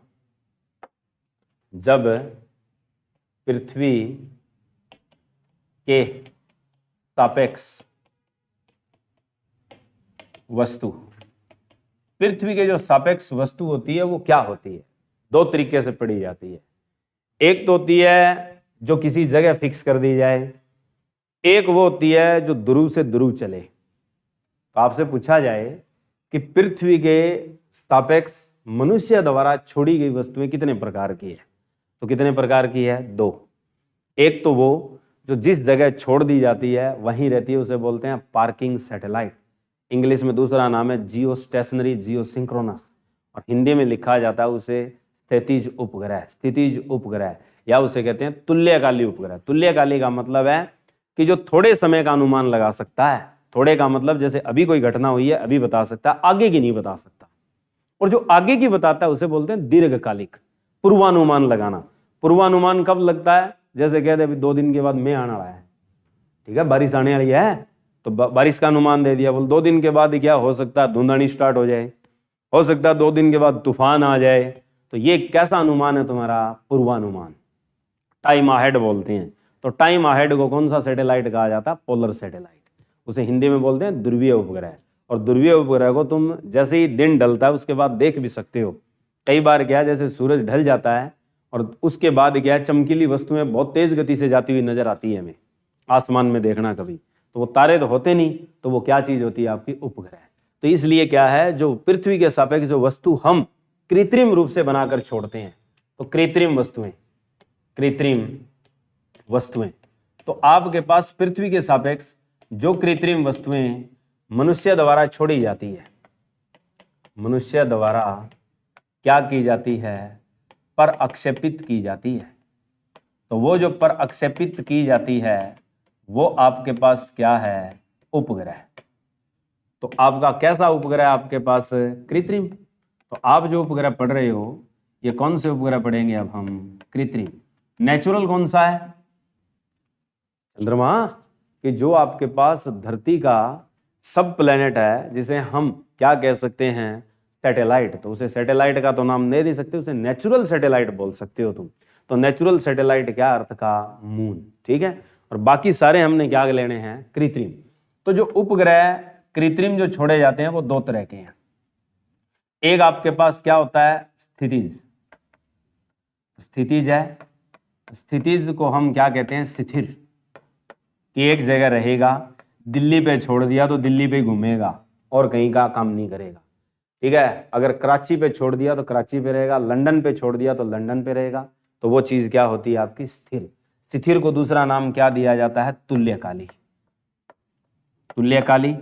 जब पृथ्वी के सापेक्ष वस्तु, पृथ्वी के जो सापेक्ष वस्तु होती है वो क्या होती है, दो तरीके से पढ़ी जाती है। एक तो होती है जो किसी जगह फिक्स कर दी जाए, एक वो होती है जो ध्रुव से ध्रुव चले। तो आपसे पूछा जाए कि पृथ्वी के सापेक्ष मनुष्य द्वारा छोड़ी गई वस्तुएं कितने प्रकार की है, तो कितने प्रकार की है, दो। एक तो वो जो जिस जगह छोड़ दी जाती है वहीं रहती है, उसे बोलते हैं पार्किंग सैटेलाइट। इंग्लिश में दूसरा नाम है जियो स्टेशनरी, जियो सिंक्रोनस, और हिंदी में लिखा जाता है उसे स्थितिज उपग्रह। स्थितिज उपग्रह, या उसे कहते हैं तुल्यकाली उपग्रह। तुल्यकाली का मतलब है कि जो थोड़े समय का अनुमान लगा सकता है, थोड़े का मतलब जैसे अभी कोई घटना हुई है अभी बता सकता है, आगे की नहीं बता सकता, और जो आगे की बताता है उसे बोलते हैं दीर्घकालिक, पूर्वानुमान लगाना। पूर्वानुमान कब लगता है? जैसे कहते अभी 2 दिन के बाद मैं आने वाला है, ठीक है, बारिश आने वाली है, तो बारिश का अनुमान दे दिया, बोल 2 दिन के बाद क्या हो सकता है, धुंध आनी स्टार्ट हो जाए, हो सकता है 2 दिन के बाद तूफान आ जाए। तो ये कैसा अनुमान है तुम्हारा? पूर्वानुमान, टाइम अहेड बोलते हैं। तो टाइम अहेड को कौन सा सैटेलाइट कहा जाता है? Polar satellite. उसे हिंदी में बोलते हैं ध्रुवीय उपग्रह। और ध्रुवीय उपग्रह को तुम जैसे ही दिन ढलता है उसके बाद देख भी सकते हो। कई बार क्या है, जैसे सूरज ढल जाता है और उसके बाद क्या है, चमकीली वस्तुएं बहुत तेज गति से जाती हुई नजर आती है हमें आसमान में देखना कभी, तो वो तारे तो होते नहीं, तो वो क्या चीज होती है? आपकी उपग्रह। तो इसलिए क्या है, जो पृथ्वी के सापेक्ष जो वस्तु हम कृत्रिम रूप से बनाकर छोड़ते हैं, तो कृत्रिम वस्तुएं, कृत्रिम वस्तुएं, तो आपके पास पृथ्वी के सापेक्ष जो कृत्रिम वस्तुएं मनुष्य द्वारा छोड़ी जाती है, मनुष्य द्वारा क्या की जाती है? पर अक्षेपित की जाती है। तो वो जो पर अक्षेपित की जाती है वो आपके पास क्या है? उपग्रह। तो आपका कैसा उपग्रह आपके पास? कृत्रिम। तो आप जो उपग्रह पढ़ रहे हो ये कौन से उपग्रह पढ़ेंगे अब हम? कृत्रिम। नेचुरल कौन सा है? चंद्रमा, कि जो आपके पास धरती का सब प्लेनेट है, जिसे हम क्या कह सकते हैं? सैटेलाइट। तो उसे सैटेलाइट का तो नाम नहीं दे सकते, उसे नेचुरल सैटेलाइट बोल सकते हो तुम। तो नेचुरल सैटेलाइट क्या अर्थ का? मून, ठीक है। और बाकी सारे हमने क्या लेने हैं? कृत्रिम। तो जो उपग्रह कृत्रिम जो छोड़े जाते हैं वो 2 तरह के हैं। एक आपके पास क्या होता है? स्थितिज। स्थितिज है, स्थितिज को हम क्या कहते हैं? स्थिर, कि एक जगह रहेगा, दिल्ली पे छोड़ दिया तो दिल्ली पे घूमेगा और कहीं का काम नहीं करेगा, ठीक है। अगर कराची पे छोड़ दिया तो कराची पे रहेगा, लंदन पे छोड़ दिया तो लंदन पे रहेगा। तो वो चीज क्या होती है? आपकी स्थिर। स्थिर को दूसरा नाम क्या दिया जाता है? तुल्यकाली। तुल्यकाली,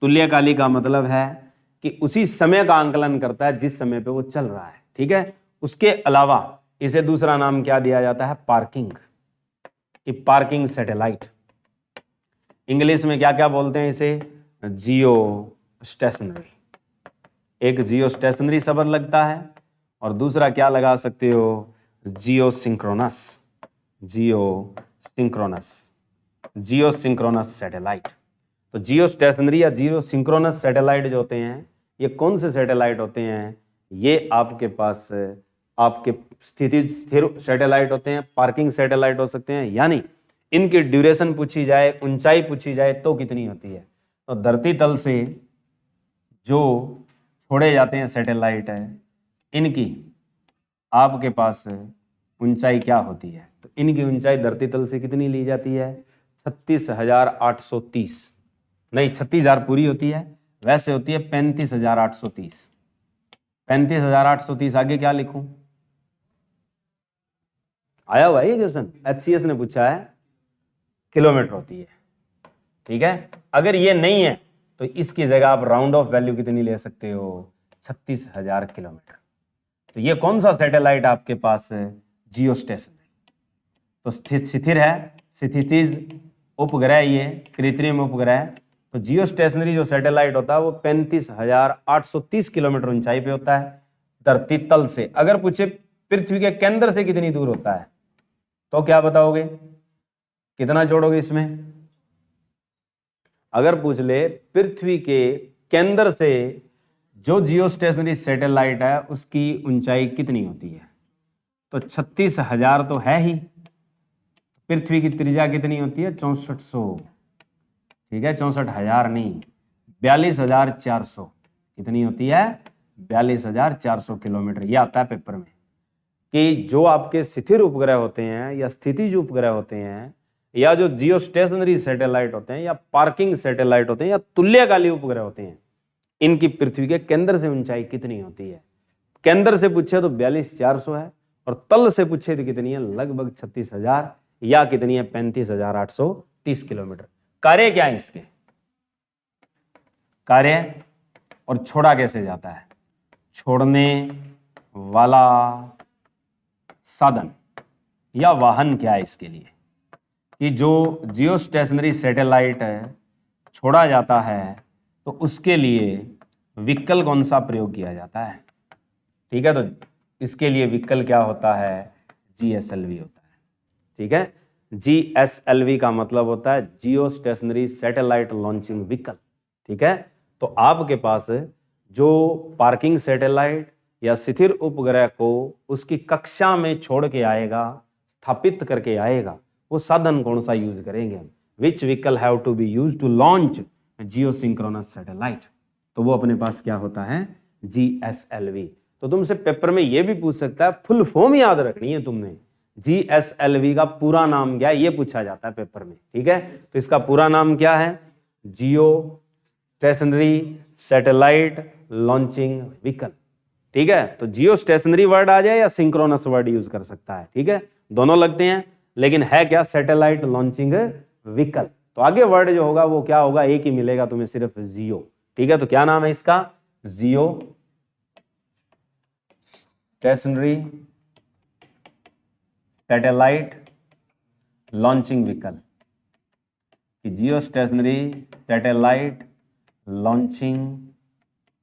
तुल्यकाली का मतलब है कि उसी समय का आंकलन करता है जिस समय पे वो चल रहा है, ठीक है। उसके अलावा इसे दूसरा नाम क्या दिया जाता है? पार्किंग, कि पार्किंग सैटेलाइट। इंग्लिश में क्या क्या बोलते हैं इसे? जियो स्टेशनरी। एक जियो स्टेशनरी शब्द लगता है और दूसरा क्या लगा सकते हो? जियो सिंक्रोनस। जियो सिंक्रोनस, जियो सिंक्रोनस सैटेलाइट। तो जियो स्टेशनरी या जियो सिंक्रोनस सैटेलाइट जो होते हैं ये कौन से सैटेलाइट होते हैं? ये आपके पास आपके स्थिति स्थिर सैटेलाइट होते हैं, पार्किंग सैटेलाइट हो सकते हैं। यानी इनकी ड्यूरेशन पूछी जाए, ऊंचाई पूछी जाए तो कितनी होती है? तो धरती तल से जो छोड़े जाते हैं सैटेलाइट है, इनकी आपके पास ऊंचाई क्या होती है? तो इनकी ऊंचाई धरती तल से कितनी ली जाती है? 36,830। नहीं, 36,000 पूरी होती है, वैसे होती है 35,830। 35,830 आगे क्या लिखूं? आया हुआ है ये क्वेश्चन, HCS ने पूछा है, किलोमीटर होती है, ठीक है। अगर ये नहीं है तो इसकी जगह आप राउंड ऑफ वैल्यू कितनी ले सकते हो? 36,000 किलोमीटर। तो ये कौन सा सैटेलाइट आपके पास है? जियो स्टेशनरी। तो स्थिर है, स्थितिज उपग्रह, ये कृत्रिम उपग्रह। तो जियो स्टेशनरी जो सैटेलाइट होता है वो 35,830 किलोमीटर ऊंचाई पे होता है धरती तल से। अगर पूछे पृथ्वी के केंद्र से कितनी दूर होता है तो क्या बताओगे? कितना जोड़ोगे इसमें? अगर पूछ ले पृथ्वी के केंद्र से जो जियो स्टेशनरी सैटेलाइट है उसकी ऊंचाई कितनी होती है, तो 36,000 तो है ही। पृथ्वी की त्रिज्या कितनी होती है? 6400, ठीक है, 64,000 नहीं, 42,400। कितनी होती है? 42,400 किलोमीटर। ये आता है पेपर में कि जो आपके स्थिर उपग्रह होते हैं या स्थितिज उपग्रह होते हैं या जो जियो स्टेशनरी सैटेलाइट होते हैं या पार्किंग सैटेलाइट होते हैं या तुल्यकाली उपग्रह होते हैं, इनकी पृथ्वी के केंद्र से ऊंचाई कितनी होती है? केंद्र से पूछे तो 42,400 है और तल से पूछे तो कितनी है? लगभग 36,000 या कितनी है? 35,830 किलोमीटर। कार्य क्या है इसके? कार्य और छोड़ा कैसे जाता है? छोड़ने वाला साधन या वाहन क्या है इसके लिए? कि जो जियो स्टेशनरी सैटेलाइट छोड़ा जाता है तो उसके लिए व्हीकल कौन सा प्रयोग किया जाता है। ठीक है, तो इसके लिए व्हीकल क्या होता है, GSLV होता है। ठीक है, GSLV का मतलब होता है जियो स्टेशनरी सैटेलाइट लॉन्चिंग व्हीकल। ठीक है, तो आपके पास जो पार्किंग सैटेलाइट या स्थिर उपग्रह को उसकी कक्षा में छोड़ के आएगा, स्थापित करके आएगा, वो साधन कौन सा यूज करेंगे हम, which vehicle have to be use to launch geosynchronous satellite, तो वो अपने पास क्या होता है, GSLV। तो तुमसे पेपर में ये भी पूछ सकता है, फुल फॉर्म याद रखनी है तुमने, GSLV का पूरा नाम क्या है, ये पूछा जाता है पेपर में। ठीक है, तो इसका पूरा नाम क्या है, जियो स्टेशनरी सैटेलाइट लॉन्चिंग व्हीकल। ठीक है, तो जियो स्टेशनरी वर्ड आ जाए या सिंक्रोनस वर्ड यूज कर सकता है। ठीक है, दोनों लगते हैं, लेकिन है क्या, सैटेलाइट लॉन्चिंग व्हीकल। तो आगे वर्ड जो होगा वो क्या होगा, एक ही मिलेगा तुम्हें, सिर्फ जियो। ठीक है, तो क्या नाम है इसका, जियो स्टेशनरी सैटेलाइट लॉन्चिंग व्हीकल, जियो स्टेशनरी सैटेलाइट लॉन्चिंग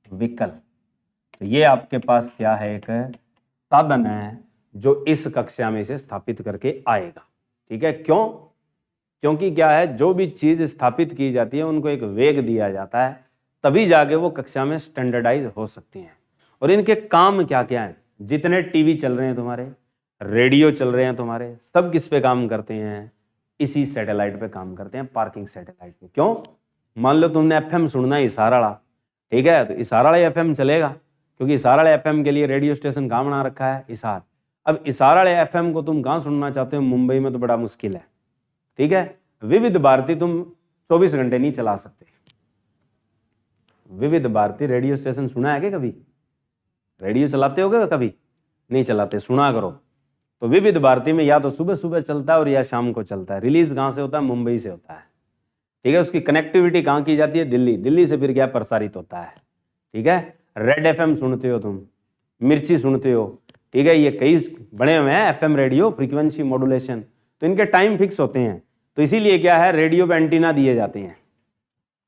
व्हीकल। तो ये आपके पास क्या है, एक साधन है जो इस कक्षा में से स्थापित करके आएगा। ठीक है, क्यों, क्योंकि क्या है, जो भी चीज स्थापित की जाती है उनको एक वेग दिया जाता है, तभी जाके वो कक्षा में स्टैंडर्डाइज हो सकती हैं। और इनके काम क्या क्या हैं, जितने टीवी चल रहे हैं तुम्हारे, रेडियो चल रहे हैं तुम्हारे, सब किस पे काम करते हैं, इसी सैटेलाइट पे काम करते हैं, पार्किंग सैटेलाइट पे। क्यों, मान लो तुमने FM सुनना है इसाराड़ा, ठीक है, तो इसाराड़ा FM चलेगा, क्योंकि इसाराड़ा FM के लिए रेडियो स्टेशन कहाँ बना रखा है, इसार। अब इसाराड़ा FM को तुम कहाँ सुनना चाहते हो, मुंबई में तो बड़ा मुश्किल है। ठीक है, विविध भारती तुम 24 घंटे नहीं चला सकते। विविध भारती रेडियो स्टेशन सुना है क्या कभी, रेडियो चलाते होगे कभी, नहीं चलाते, सुना करो। तो विविध भारती में या तो सुबह सुबह चलता है और या शाम को चलता है। रिलीज कहाँ से होता है, मुंबई से होता है। ठीक है, उसकी कनेक्टिविटी कहाँ की जाती है, दिल्ली, दिल्ली से फिर क्या प्रसारित होता है। ठीक है, रेड FM सुनते हो तुम, मिर्ची सुनते हो। ठीक है, ये कई बने हुए हैं FM रेडियो फ्रीक्वेंसी मॉड्यूलेशन, तो इनके टाइम फिक्स होते हैं, तो इसीलिए क्या है, रेडियो पे एंटीना दिए जाते हैं।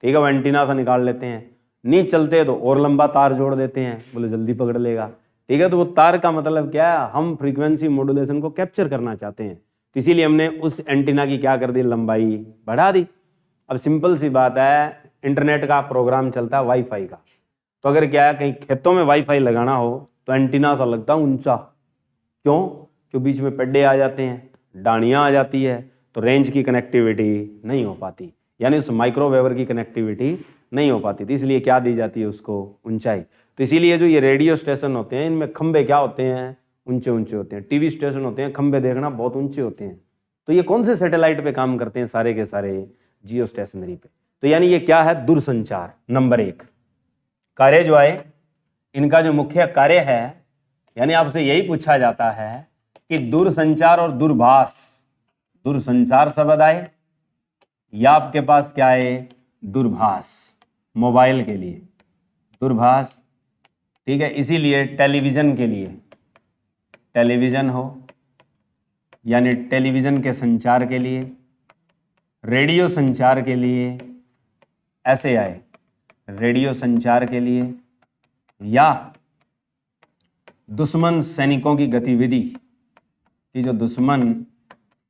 ठीक है, वो एंटीना से निकाल लेते हैं, नहीं चलते तो और लंबा तार जोड़ देते हैं, बोले जल्दी पकड़ लेगा। ठीक है, तो वो तार का मतलब क्या है, हम फ्रीक्वेंसी मॉड्यूलेशन को कैप्चर करना चाहते हैं, तो इसीलिए हमने उस एंटीना की क्या कर दी, लंबाई बढ़ा दी। अब सिंपल सी बात है, इंटरनेट का प्रोग्राम चलता है वाईफाई का, तो अगर क्या है कहीं खेतों में वाईफाई लगाना हो तो एंटीना सा लगता है ऊंचा, क्यों, क्यों बीच में पेड्डे आ जाते हैं, डाणियाँ आ जाती है, तो रेंज की कनेक्टिविटी नहीं हो पाती, यानी उस माइक्रोवेव की कनेक्टिविटी नहीं हो पाती, तो इसलिए क्या दी जाती है उसको, ऊंचाई। तो इसीलिए जो ये रेडियो स्टेशन होते हैं इनमें खंबे क्या होते हैं, ऊंचे ऊंचे होते हैं। टीवी स्टेशन होते हैं, खंबे देखना बहुत ऊंचे होते हैं। तो ये कौन से सैटेलाइट पे काम करते हैं, सारे के सारे जियो स्टेशनरी पे। तो यानी ये क्या है, दूरसंचार। नंबर 1 कार्य जो है, इनका जो मुख्य कार्य है, यानी आपसे यही पूछा जाता है कि दूरसंचार और दूरभाष, दूरसंचार शब्द आए या आपके पास क्या है, दूरभाष, मोबाइल के लिए दूरभाष। ठीक है, इसीलिए टेलीविजन के लिए टेलीविजन हो, यानी टेलीविजन के संचार के लिए, रेडियो संचार के लिए ऐसे आए, रेडियो संचार के लिए, या दुश्मन सैनिकों की गतिविधि, कि जो दुश्मन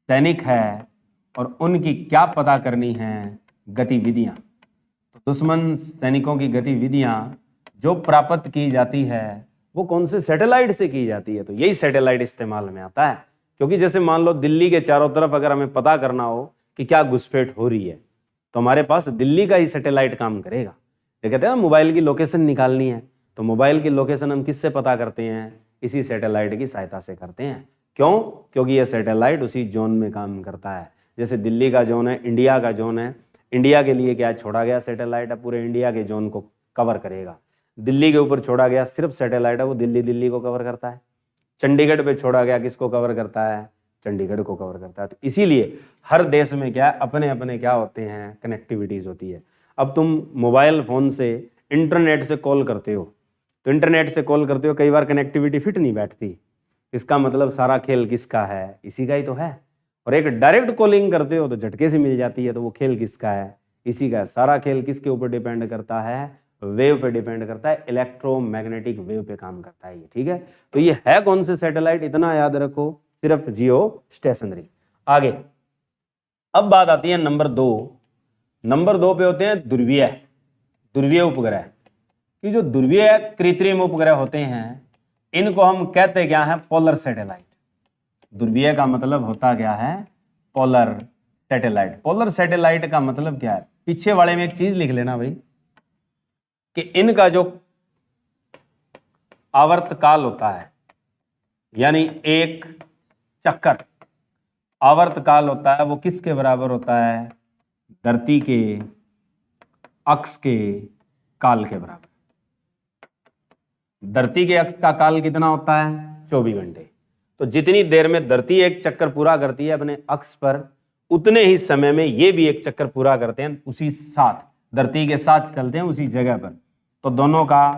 सैनिक है और उनकी क्या पता करनी है, गतिविधियां। तो दुश्मन सैनिकों की गतिविधियां जो प्राप्त की जाती है वो कौन से सैटेलाइट से की जाती है, तो यही सैटेलाइट इस्तेमाल में आता है। क्योंकि जैसे मान लो दिल्ली के चारों तरफ अगर हमें पता करना हो कि क्या घुसपैठ हो रही है, तो हमारे पास दिल्ली का ही सैटेलाइट काम करेगा। ये कहते हैं मोबाइल की लोकेशन निकालनी है, तो मोबाइल की लोकेशन हम किससे पता करते हैं, इसी सैटेलाइट की सहायता से करते हैं। क्यों, क्योंकि ये सैटेलाइट उसी जोन में काम करता है। जैसे दिल्ली का जोन है, इंडिया का जोन है, इंडिया के लिए क्या छोड़ा गया सैटेलाइट है, पूरे इंडिया के जोन को कवर करेगा। दिल्ली के ऊपर छोड़ा गया सिर्फ सैटेलाइट है, वो दिल्ली को कवर करता है। चंडीगढ़ पे छोड़ा गया, किसको कवर करता है, चंडीगढ़ को कवर करता है। तो इसीलिए हर देश में क्या अपने अपने क्या होते हैं, कनेक्टिविटीज होती है। अब तुम मोबाइल फोन से इंटरनेट से कॉल करते हो, तो इंटरनेट से कॉल करते हो, कई बार कनेक्टिविटी फिट नहीं बैठती, इसका मतलब सारा खेल किसका है, इसी का ही तो है। और एक डायरेक्ट कॉलिंग करते हो तो झटके से मिल जाती है। तो वो खेल किसका है? इसी का है। सारा खेल किसके ऊपर डिपेंड करता है? वेव पे डिपेंड करता है, इलेक्ट्रोमैग्नेटिक वेव पे काम करता है ये, ठीक है। तो ये है कौन से सैटेलाइट, इतना याद रखो, सिर्फ जियो स्टेशनरी। आगे अब बात आती है नंबर 2। नंबर 2 पे होते हैं ध्रुवीय, ध्रुवीय उपग्रह। कि जो ध्रुवीय कृत्रिम उपग्रह होते हैं इनको हम कहते क्या है? Polar satellite. ध्रुवीय का मतलब होता क्या है? Polar satellite. पोलर सैटेलाइट का मतलब क्या है? पीछे वाले में एक चीज लिख लेना भाई, कि इनका जो आवर्तकाल होता है, यानी एक चक्कर आवर्तकाल होता है, वो किसके बराबर होता है? धरती के अक्ष के काल के बराबर। धरती के अक्ष का काल कितना होता है? 24 घंटे। तो जितनी देर में धरती एक चक्कर पूरा करती है अपने अक्ष पर, उतने ही समय में ये भी एक चक्कर पूरा करते हैं, उसी साथ धरती के साथ चलते हैं उसी जगह पर। तो दोनों का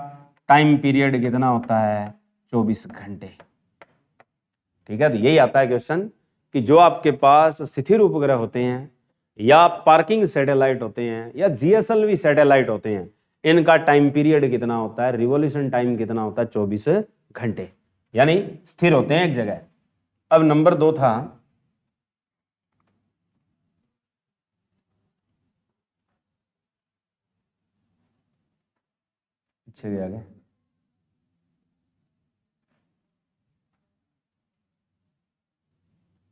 टाइम पीरियड कितना होता है? 24 घंटे। ठीक है, तो यही आता है क्वेश्चन कि जो आपके पास स्थिर उपग्रह होते हैं या पार्किंग सैटेलाइट होते हैं या जीएसएलवी सैटेलाइट होते हैं, इनका टाइम पीरियड कितना होता है? रिवॉल्यूशन टाइम कितना होता है? 24 घंटे, यानी स्थिर होते हैं एक जगह। अब नंबर 2 था पीछे गया आगे,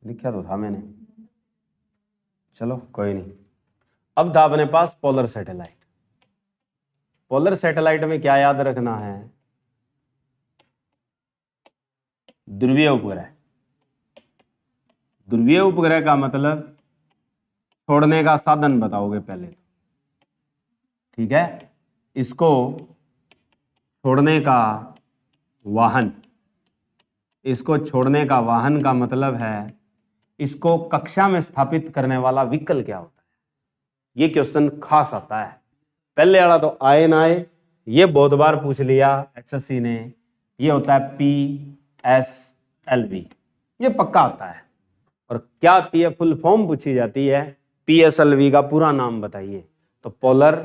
लिखा तो था मैंने, चलो कोई नहीं। अब था अपने पास पोलर सैटेलाइट। पोलर सैटेलाइट में क्या याद रखना है? ध्रुवीय उपग्रह। ध्रुवीय उपग्रह का मतलब छोड़ने का साधन बताओगे पहले तो, ठीक है। इसको छोड़ने का वाहन, इसको छोड़ने का वाहन का मतलब है इसको कक्षा में स्थापित करने वाला व्हीकल क्या होता है? ये क्वेश्चन खास आता है। पहले वाला तो आए ना आए, ये बहुत बार पूछ लिया एचएससी ने। ये होता है PSLV, ये पक्का आता है। और क्या आती है? फुल फॉर्म पूछी जाती है, PSLV का पूरा नाम बताइए, तो पोलर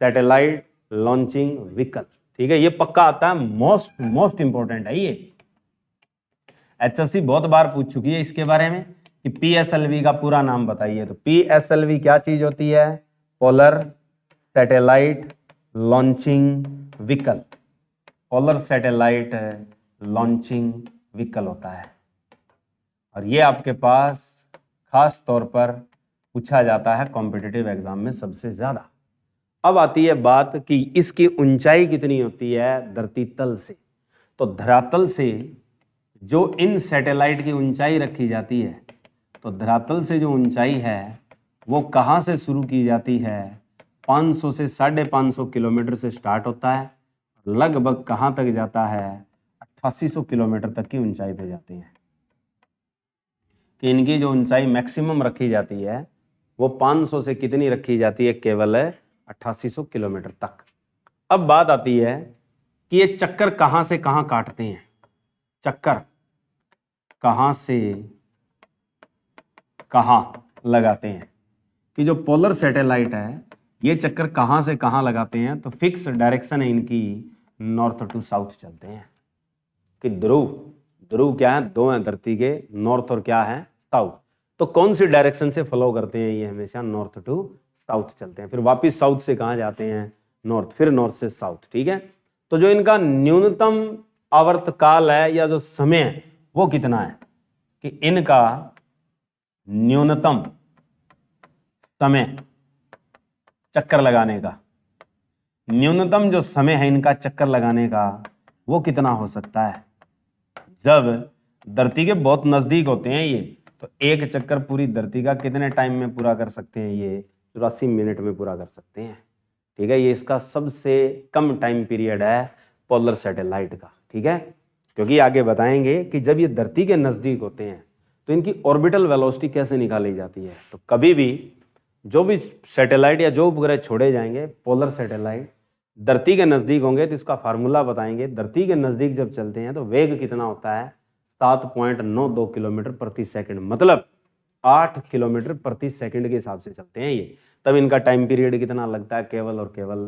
सैटेलाइट लॉन्चिंग व्हीकल, ठीक है। ये पक्का आता है, मोस्ट इंपॉर्टेंट है ये। एचएससी बहुत बार पूछ चुकी है इसके बारे में कि PSLV का पूरा नाम बताइए। तो PSLV क्या चीज होती है? Polar satellite launching vehicle. Polar satellite launching vehicle होता है। और ये आपके पास खास तौर पर पूछा जाता है कॉम्पिटिटिव एग्जाम में सबसे ज्यादा। अब आती है बात कि इसकी ऊंचाई कितनी होती है धरती तल से। तो धरातल से जो इन सैटेलाइट की ऊंचाई रखी जाती है, तो धरातल से जो ऊंचाई है वो कहाँ से शुरू की जाती है? 500 से 550 किलोमीटर से स्टार्ट होता है, लगभग कहाँ तक जाता है? 8800 किलोमीटर तक की ऊंचाई पे जाती है। कि इनकी जो ऊंचाई मैक्सिमम रखी जाती है वो 500 से कितनी रखी जाती है? केवल 8800 किलोमीटर तक। अब बात आती है कि ये चक्कर कहाँ से कहाँ काटते हैं? चक्कर कहाँ से कहाँ लगाते हैं? कि जो पोलर सैटेलाइट है ये चक्कर कहाँ से कहाँ लगाते हैं? तो फिक्स डायरेक्शन है इनकी, नॉर्थ टू साउथ चलते हैं। कि ध्रुव क्या है? 2 हैं धरती के, नॉर्थ और क्या है? साउथ। तो कौन सी डायरेक्शन से फॉलो करते हैं? ये हमेशा नॉर्थ टू साउथ चलते हैं। फिर वापिस साउथ से कहाँ जाते हैं? नॉर्थ, फिर नॉर्थ से साउथ, ठीक है। तो जो इनका न्यूनतम आवर्तकाल है या जो समय है वो कितना है? कि इनका न्यूनतम समय चक्कर लगाने का, न्यूनतम जो समय है इनका चक्कर लगाने का वो कितना हो सकता है? जब धरती के बहुत नजदीक होते हैं ये, तो एक चक्कर पूरी धरती का कितने टाइम में पूरा कर सकते हैं? ये 84 मिनट में पूरा कर सकते हैं, ठीक है। ये इसका सबसे कम टाइम पीरियड है पोलर सैटेलाइट का, ठीक है। क्योंकि आगे बताएंगे कि जब ये धरती के नजदीक होते हैं तो इनकी ऑर्बिटल वेलोसिटी कैसे निकाली जाती है। तो कभी भी जो भी सैटेलाइट या जो उपग्रह छोड़े जाएंगे पोलर सैटेलाइट धरती के नजदीक होंगे तो इसका फार्मूला बताएंगे। धरती के नजदीक जब चलते हैं तो वेग कितना होता है? 7.92 किलोमीटर प्रति सेकंड। मतलब 8 किलोमीटर प्रति सेकंड के हिसाब से चलते हैं ये, तब इनका टाइम पीरियड कितना लगता है, केवल और केवल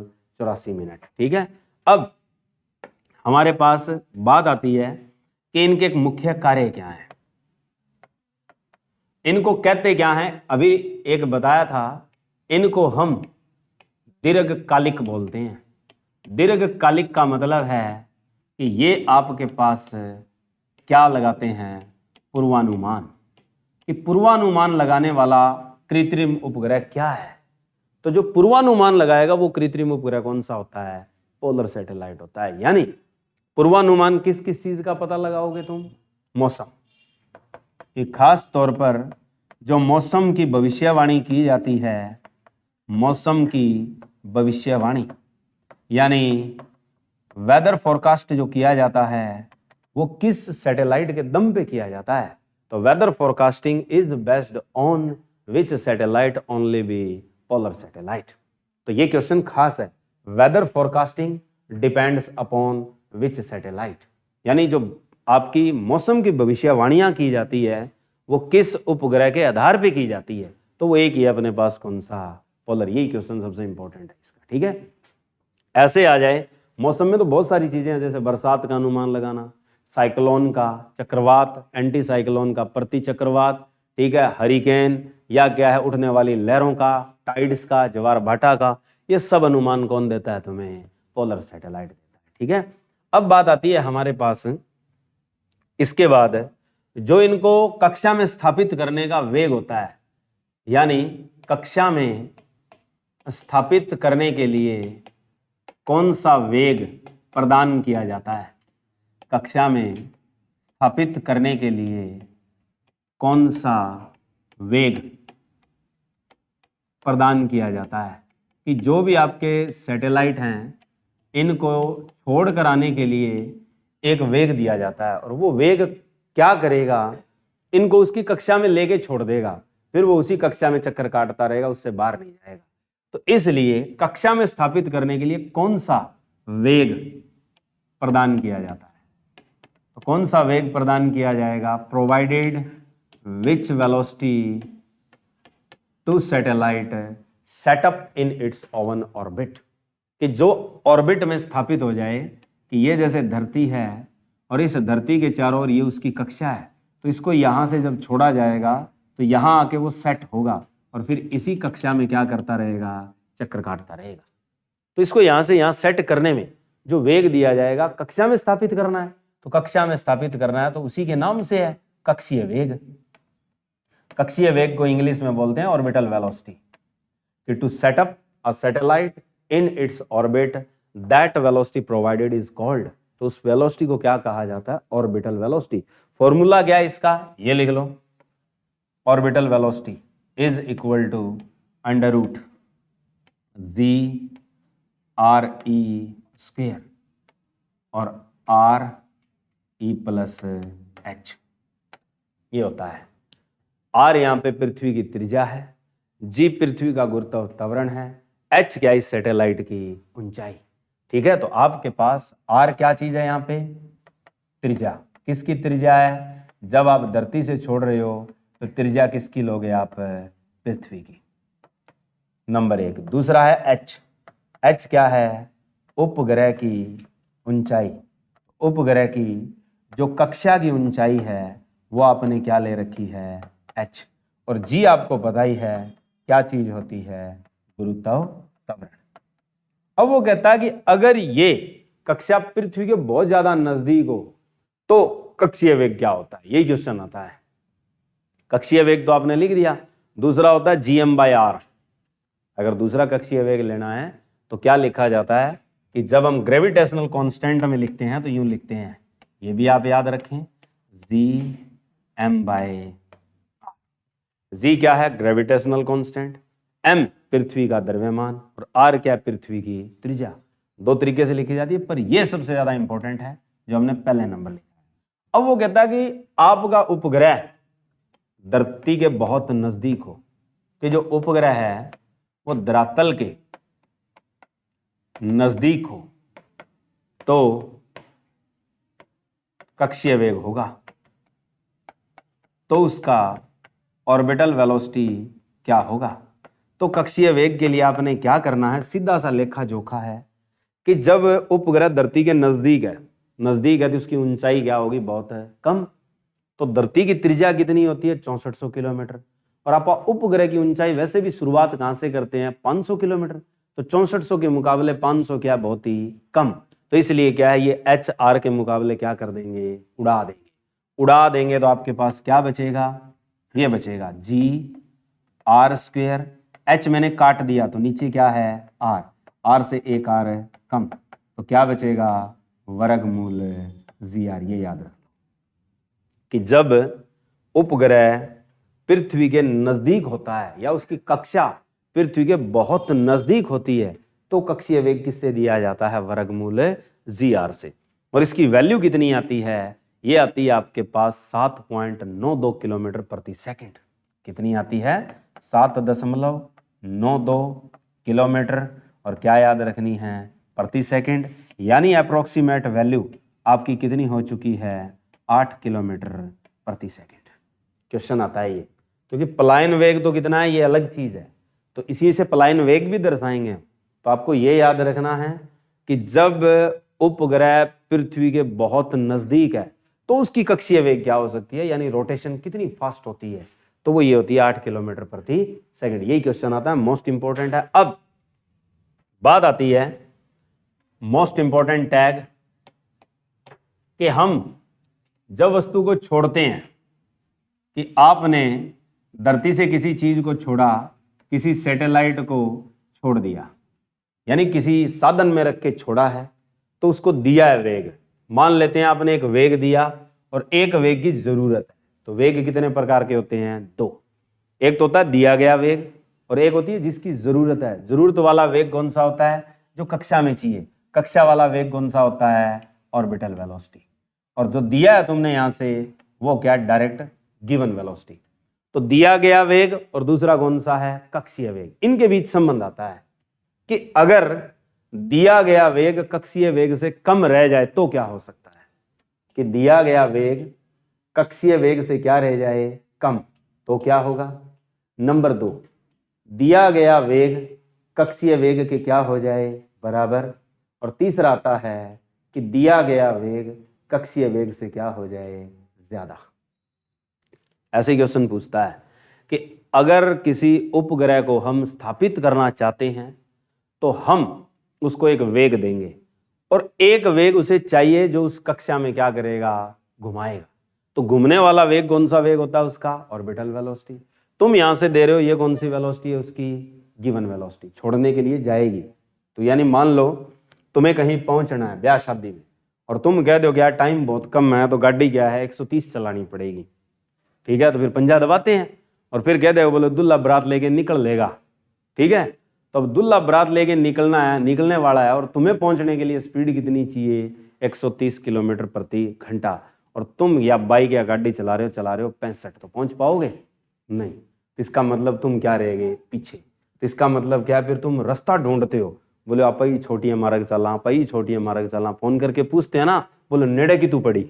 84 मिनट। ठीक है, अब हमारे पास बात आती है कि इनके एक मुख्य कार्य क्या है, इनको कहते क्या हैं। अभी एक बताया था, इनको हम दीर्घकालिक बोलते हैं। दीर्घकालिक का मतलब है कि ये आपके पास क्या लगाते हैं, पूर्वानुमान, कि पूर्वानुमान लगाने वाला कृत्रिम उपग्रह क्या है। तो जो पूर्वानुमान लगाएगा वो कृत्रिम उपग्रह कौन सा होता है, पोलर सैटेलाइट होता है। यानी पूर्वानुमान किस किस चीज का पता लगाओगे तुम, मौसम की, खास तौर पर जो मौसम की भविष्यवाणी की जाती है, मौसम की भविष्यवाणी यानी वेदर फोरकास्ट जो किया जाता है वो किस सैटेलाइट के दम पे किया जाता है। तो weather forecasting is based on which satellite, only B polar satellite. तो ये क्वेश्चन खास है, weather forecasting depends upon which satellite, यानी जो आपकी मौसम की भविष्यवाणियां की जाती है वो किस उपग्रह के आधार पे की जाती है। तो वो एक ही है अपने पास, कौन सा, पोलर। यही क्वेश्चन सबसे इंपॉर्टेंट है इसका। ठीक है, ऐसे आ जाए मौसम में तो बहुत सारी चीजें हैं, जैसे बरसात का अनुमान लगाना, साइक्लोन का, चक्रवात, एंटी साइक्लोन का, प्रति चक्रवात, ठीक है, हरिकेन या क्या है, उठने वाली लहरों का, टाइड्स का, ज्वार भाटा का, ये सब अनुमान कौन देता है तुम्हें, पोलर सैटेलाइट देता है। ठीक है, अब बात आती है हमारे पास इसके बाद जो इनको कक्षा में स्थापित करने का वेग होता है, यानी कक्षा में स्थापित करने के लिए कौन सा वेग प्रदान किया जाता है, कक्षा में स्थापित करने के लिए कौन सा वेग प्रदान किया जाता है, कि जो भी आपके सैटेलाइट हैं इनको छोड़ कर आने के लिए एक वेग दिया जाता है, और वो वेग क्या करेगा, इनको उसकी कक्षा में लेके छोड़ देगा, फिर वो उसी कक्षा में चक्कर काटता रहेगा, उससे बाहर नहीं जाएगा। तो इसलिए कक्षा में स्थापित करने के लिए कौन सा वेग प्रदान किया जाता है, तो कौन सा वेग प्रदान किया जाएगा, provided which velocity to satellite setup in its own orbit, कि जो ऑर्बिट में स्थापित हो जाए, कि ये जैसे धरती है और इस धरती के चारों ओर ये उसकी कक्षा है, तो इसको यहाँ से जब छोड़ा जाएगा तो यहाँ आके वो सेट होगा और फिर इसी कक्षा में क्या करता रहेगा, चक्कर काटता रहेगा। तो इसको यहाँ से यहाँ सेट करने में जो वेग दिया जाएगा, कक्षा में स्थापित करना है, तो कक्षा में स्थापित करना है तो उसी के नाम से है, कक्षीय वेग। कक्षीय वेग को इंग्लिश में बोलते हैं ऑर्बिटल वेलोसिटी, कि to setup a satellite in its orbit that velocity provided is called, तो उस वेलोसिटी को क्या कहा जाता है, ऑर्बिटल वेलोसिटी। फॉर्मूला क्या है इसका, ये लिख लो, orbital velocity is equal to under root g r e square और आर ई प्लस एच, ये होता है। आर यहाँ पे पृथ्वी की त्रिज्या है, जी पृथ्वी का गुरुत्व त्वरण है, एच क्या इस सैटेलाइट की ऊंचाई। ठीक है, तो आपके पास आर क्या चीज है, यहाँ पे त्रिज्या। किसकी त्रिज्या है, जब आप धरती से छोड़ रहे हो तो त्रिज्या किसकी लोगे आप, पृथ्वी की, नंबर एक। दूसरा है एच, एच क्या है, उपग्रह की ऊंचाई। उपग्रह की जो कक्षा की ऊंचाई है वो आपने क्या ले रखी है, एच। और जी आपको पता ही है क्या चीज होती है, गुरुत्व त्वरण। अब वो कहता है कि अगर ये कक्षा पृथ्वी के बहुत ज्यादा नजदीक हो तो कक्षीय वेग क्या होता है, यही क्वेश्चन आता है। कक्षीय वेग तो आपने लिख दिया, दूसरा होता है gm/r। अगर दूसरा कक्षीय वेग लेना है तो क्या लिखा जाता है, कि जब हम ग्रेविटेशनल कांस्टेंट में लिखते हैं तो यूं लिखते हैं, ये भी आप याद रखें, gm/r। जी क्या है, ग्रेविटेशनल कांस्टेंट, m पृथ्वी का द्रव्यमान और r क्या है, पृथ्वी की त्रिज्या। दो तरीके से लिखी जाती है, पर यह सबसे ज्यादा इंपॉर्टेंट है जो हमने पहले नंबर लिखा है। अब वो कहता है कि आपका उपग्रह धरती के बहुत नजदीक हो, कि जो उपग्रह है वो धरातल के नजदीक हो तो कक्षीय वेग होगा, तो उसका ऑर्बिटल वेलोसिटी क्या होगा। तो कक्षीय वेग के लिए आपने क्या करना है, सीधा सा लेखा जोखा है कि जब उपग्रह धरती के नजदीक है तो उसकी ऊंचाई क्या होगी, बहुत है कम। तो धरती की त्रिज्या कितनी होती है, 6400 किलोमीटर, और आप उपग्रह की ऊंचाई वैसे भी शुरुआत कहां से करते हैं, 500 किलोमीटर। तो 6400 के मुकाबले 500 क्या, बहुत ही कम। तो इसलिए क्या है, ये एच आर के मुकाबले क्या कर देंगे, उड़ा देंगे। तो आपके पास क्या बचेगा, ये बचेगा जी आर स्क्वेयर। एच मैंने काट दिया तो नीचे क्या है, आर से एक आर है कम, तो क्या बचेगा, वर्गमूल जी आर। ये याद रखो कि जब उपग्रह पृथ्वी के नजदीक होता है या उसकी कक्षा पृथ्वी के बहुत नजदीक होती है तो कक्षीय वेग किससे दिया जाता है, वर्गमूल जी आर से। और इसकी वैल्यू कितनी आती है, ये आती है आपके पास 7.92 किलोमीटर प्रति सेकंड। कितनी आती है, 7.92 किलोमीटर, और क्या याद रखनी है, प्रति सेकंड। यानी अप्रोक्सीमेट वैल्यू आपकी कितनी हो चुकी है, 8 किलोमीटर प्रति सेकंड। क्वेश्चन आता है ये, क्योंकि पलायन वेग तो कितना है, ये अलग चीज है, तो इसी से पलायन वेग भी दर्शाएंगे। तो आपको ये याद रखना है कि जब उपग्रह पृथ्वी के बहुत नजदीक है तो उसकी कक्षीय वेग क्या हो सकती है, यानी रोटेशन कितनी फास्ट होती है, तो वो ये होती है 8 किलोमीटर प्रति सेकंड। यही क्वेश्चन आता है, मोस्ट इंपॉर्टेंट है। अब बात आती है मोस्ट इंपॉर्टेंट टैग कि हम जब वस्तु को छोड़ते हैं, कि आपने धरती से किसी चीज को छोड़ा, किसी सैटेलाइट को छोड़ दिया, यानी किसी साधन में रख के छोड़ा है, तो उसको दिया है वेग। मान लेते हैं आपने एक वेग दिया और एक वेग की जरूरत है। तो वेग कितने प्रकार के होते हैं, दो। एक तो होता है दिया गया वेग और एक होती है जिसकी जरूरत है। जरूरत वाला वेग कौन सा होता है, जो कक्षा में चाहिए। कक्षा वाला वेग कौन सा होता है, ऑर्बिटल वेलोसिटी। और जो दिया है तुमने यहां से वो क्या, डायरेक्ट गिवन वेलोसिटी। तो दिया गया वेग और दूसरा कौन सा है, कक्षीय वेग। इनके बीच संबंध आता है कि अगर दिया गया वेग कक्षीय वेग से कम रह जाए तो क्या हो सकता है, कि दिया गया वेग कक्षीय वेग से क्या रह जाए, कम, तो क्या होगा। नंबर 2, दिया गया वेग कक्षीय वेग के क्या हो जाए, बराबर। और तीसरा आता है कि दिया गया वेग कक्षीय वेग से क्या हो जाए, ज्यादा। ऐसे क्वेश्चन पूछता है कि अगर किसी उपग्रह को हम स्थापित करना चाहते हैं तो हम उसको एक वेग देंगे और एक वेग उसे चाहिए जो उस कक्षा में क्या करेगा, घुमाएगा। तो घूमने वाला वेग कौन सा वेग होता है उसका, ऑर्बिटल वेलोसिटी। तुम यहां से दे रहे हो, ये कौन सी वेलोसिटी है उसकी, गिवन वेलोसिटी। छोड़ने के लिए जाएगी, तो यानी मान लो तुम्हें कहीं पहुंचना है ब्याह शादी में और तुम कह दो कि यार टाइम बहुत कम है तो गाड़ी क्या है 130 चलानी पड़ेगी, ठीक है। तो फिर पंजा दबाते हैं और फिर कहते हो बोले दुल्हा बारात लेके निकल लेगा, ठीक है। तो अब दुल्हा बारात लेके निकलना है, निकलने वाला है, और तुम्हें पहुंचने के लिए स्पीड कितनी चाहिए, 130 किलोमीटर प्रति घंटा। और तुम या बाइक या गाड़ी चला रहे हो 65, तो पहुंच पाओगे नहीं। तो इसका मतलब तुम क्या रहेगे, पीछे। तो इसका मतलब क्या है, फिर तुम रास्ता ढूंढते हो, बोले आप ही छोटी मार्ग चला, आप ही छोटी मार्ग चला, फोन करके पूछते हैं ना, बोलो नेड़े की तू पड़ी,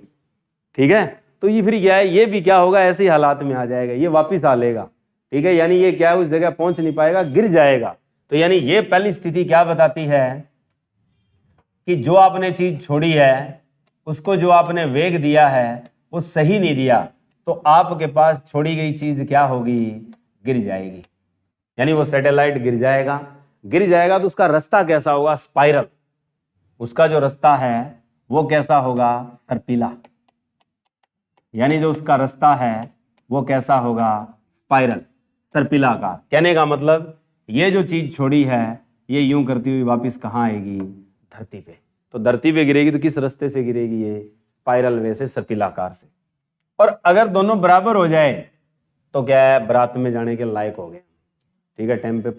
ठीक है। तो ये फिर क्या है, ये भी क्या होगा, ऐसे ही हालात में आ जाएगा, ये वापिस आ लेगा, ठीक है। यानी ये क्या है, उस जगह पहुंच नहीं पाएगा, गिर जाएगा। तो यानी ये पहली स्थिति क्या बताती है कि जो आपने चीज छोड़ी है उसको जो आपने वेग दिया है वो सही नहीं दिया, तो आपके पास छोड़ी गई चीज क्या होगी, गिर जाएगी। यानी वो सैटेलाइट गिर जाएगा तो उसका रास्ता कैसा होगा, स्पाइरल। उसका जो रास्ता है वो कैसा होगा, सर्पिला। यानी जो उसका रास्ता है वो कैसा होगा, स्पाइरल, सर्पिला का। कहने का मतलब ये जो चीज छोड़ी है ये यूं करती हुई वापस कहाँ आएगी, धरती पे। तो धरती पे गिरेगी तो किस रास्ते से गिरेगी, ये स्पाइरल वे से, सर्पिलाकार से। और अगर दोनों बराबर हो जाए तो क्या है, बारात में जाने के लायक हो गए, ठीक है। टाइम पे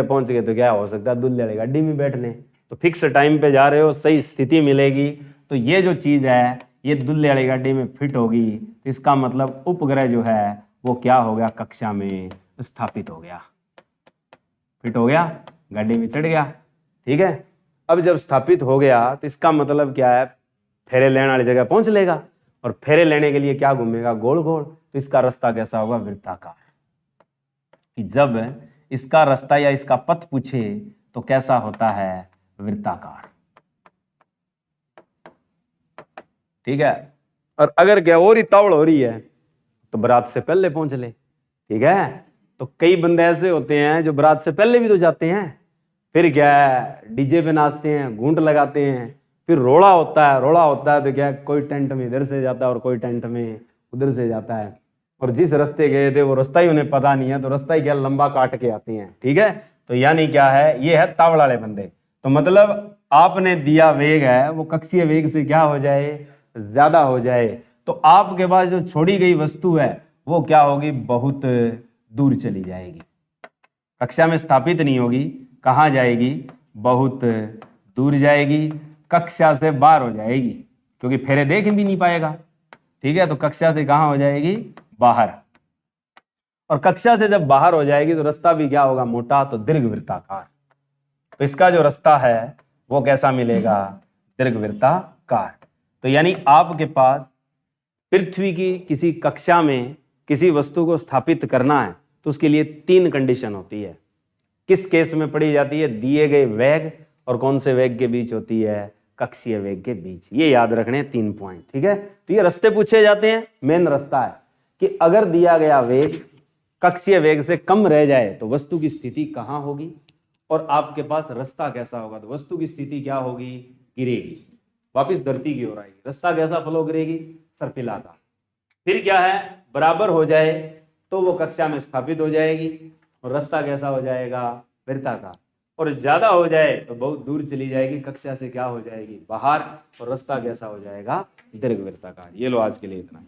पहुंच गए तो क्या हो सकता है, दूल्हे वाली गाड़ी में बैठने। तो फिक्स टाइम पे जा रहे हो, सही स्थिति मिलेगी, तो ये जो चीज है ये दूल्हे वाली गाड़ी में फिट होगी। तो इसका मतलब उपग्रह जो है वो क्या हो गया, कक्षा में स्थापित हो गया, फिट हो गया, गाड़ी में चढ़ गया, ठीक है। अब जब स्थापित हो गया तो इसका मतलब क्या है, फेरे लेने वाली जगह पहुंच लेगा, और फेरे लेने के लिए क्या घूमेगा, गोल गोल। तो इसका रास्ता कैसा होगा, वृत्ताकार। कि जब इसका रास्ता या इसका पथ पूछे तो कैसा होता है, वृत्ताकार। ठीक है। और अगर क्या और ही तावड़ हो रही है तो बारात से पहले पहुंच ले। ठीक है। तो कई बंदे ऐसे होते हैं जो बारात से पहले भी तो जाते हैं, फिर क्या है डीजे पे नाचते हैं, घूंट लगाते हैं, फिर रोड़ा होता है तो क्या है, कोई टेंट में इधर से जाता है और कोई टेंट में उधर से जाता है, और जिस रास्ते गए थे वो रास्ता ही उन्हें पता नहीं है, तो रास्ता ही क्या लंबा काट के आते हैं। ठीक है। तो यानी क्या है, ये है तावड़ वाले बंदे। तो मतलब आपने दिया वेग है वो कक्षीय वेग से क्या हो जाए, ज्यादा हो जाए, तो आपके पास जो छोड़ी गई वस्तु है वो क्या होगी, बहुत दूर चली जाएगी, कक्षा में स्थापित नहीं होगी, कहाँ जाएगी, बहुत दूर जाएगी, कक्षा से बाहर हो जाएगी, क्योंकि फेरे देख भी नहीं पाएगा। ठीक है। तो कक्षा से कहाँ हो जाएगी, बाहर। और कक्षा से जब बाहर हो जाएगी तो रास्ता भी क्या होगा, मोटा, तो दीर्घवृत्ताकार। तो इसका जो रास्ता है वो कैसा मिलेगा, दीर्घवृत्ताकार। तो यानी आपके पास पृथ्वी की किसी कक्षा में किसी वस्तु को स्थापित करना है तो उसके लिए 3 कंडीशन होती है। किस केस में पड़ी जाती है, दिए गए वेग और कौन से वेग के बीच होती है, कक्षीय वेग के बीच। ये याद रखने 3 पॉइंट। ठीक है। तो ये रास्ते पूछे जाते हैं। मेन रास्ता है कि अगर दिया गया वेग कक्षीय वेग से कम रह जाए तो वस्तु की स्थिति कहाँ होगी, और आपके पास रास्ता कैसा होगा, तो वस्तु की स्थिति क्या होगी, गिरेगी, वापिस धरती की ओर आएगी। रास्ता कैसा फ्लो करेगी, सर्पिलाकार। फिर क्या है, बराबर हो जाए तो वो कक्षा में स्थापित हो जाएगी, और रास्ता कैसा हो जाएगा, वृत्ताकार। और ज्यादा हो जाए तो बहुत दूर चली जाएगी, कक्षा से क्या हो जाएगी, बाहर, और रास्ता कैसा हो जाएगा, दीर्घवृत्ताकार। ये लो आज के लिए इतना।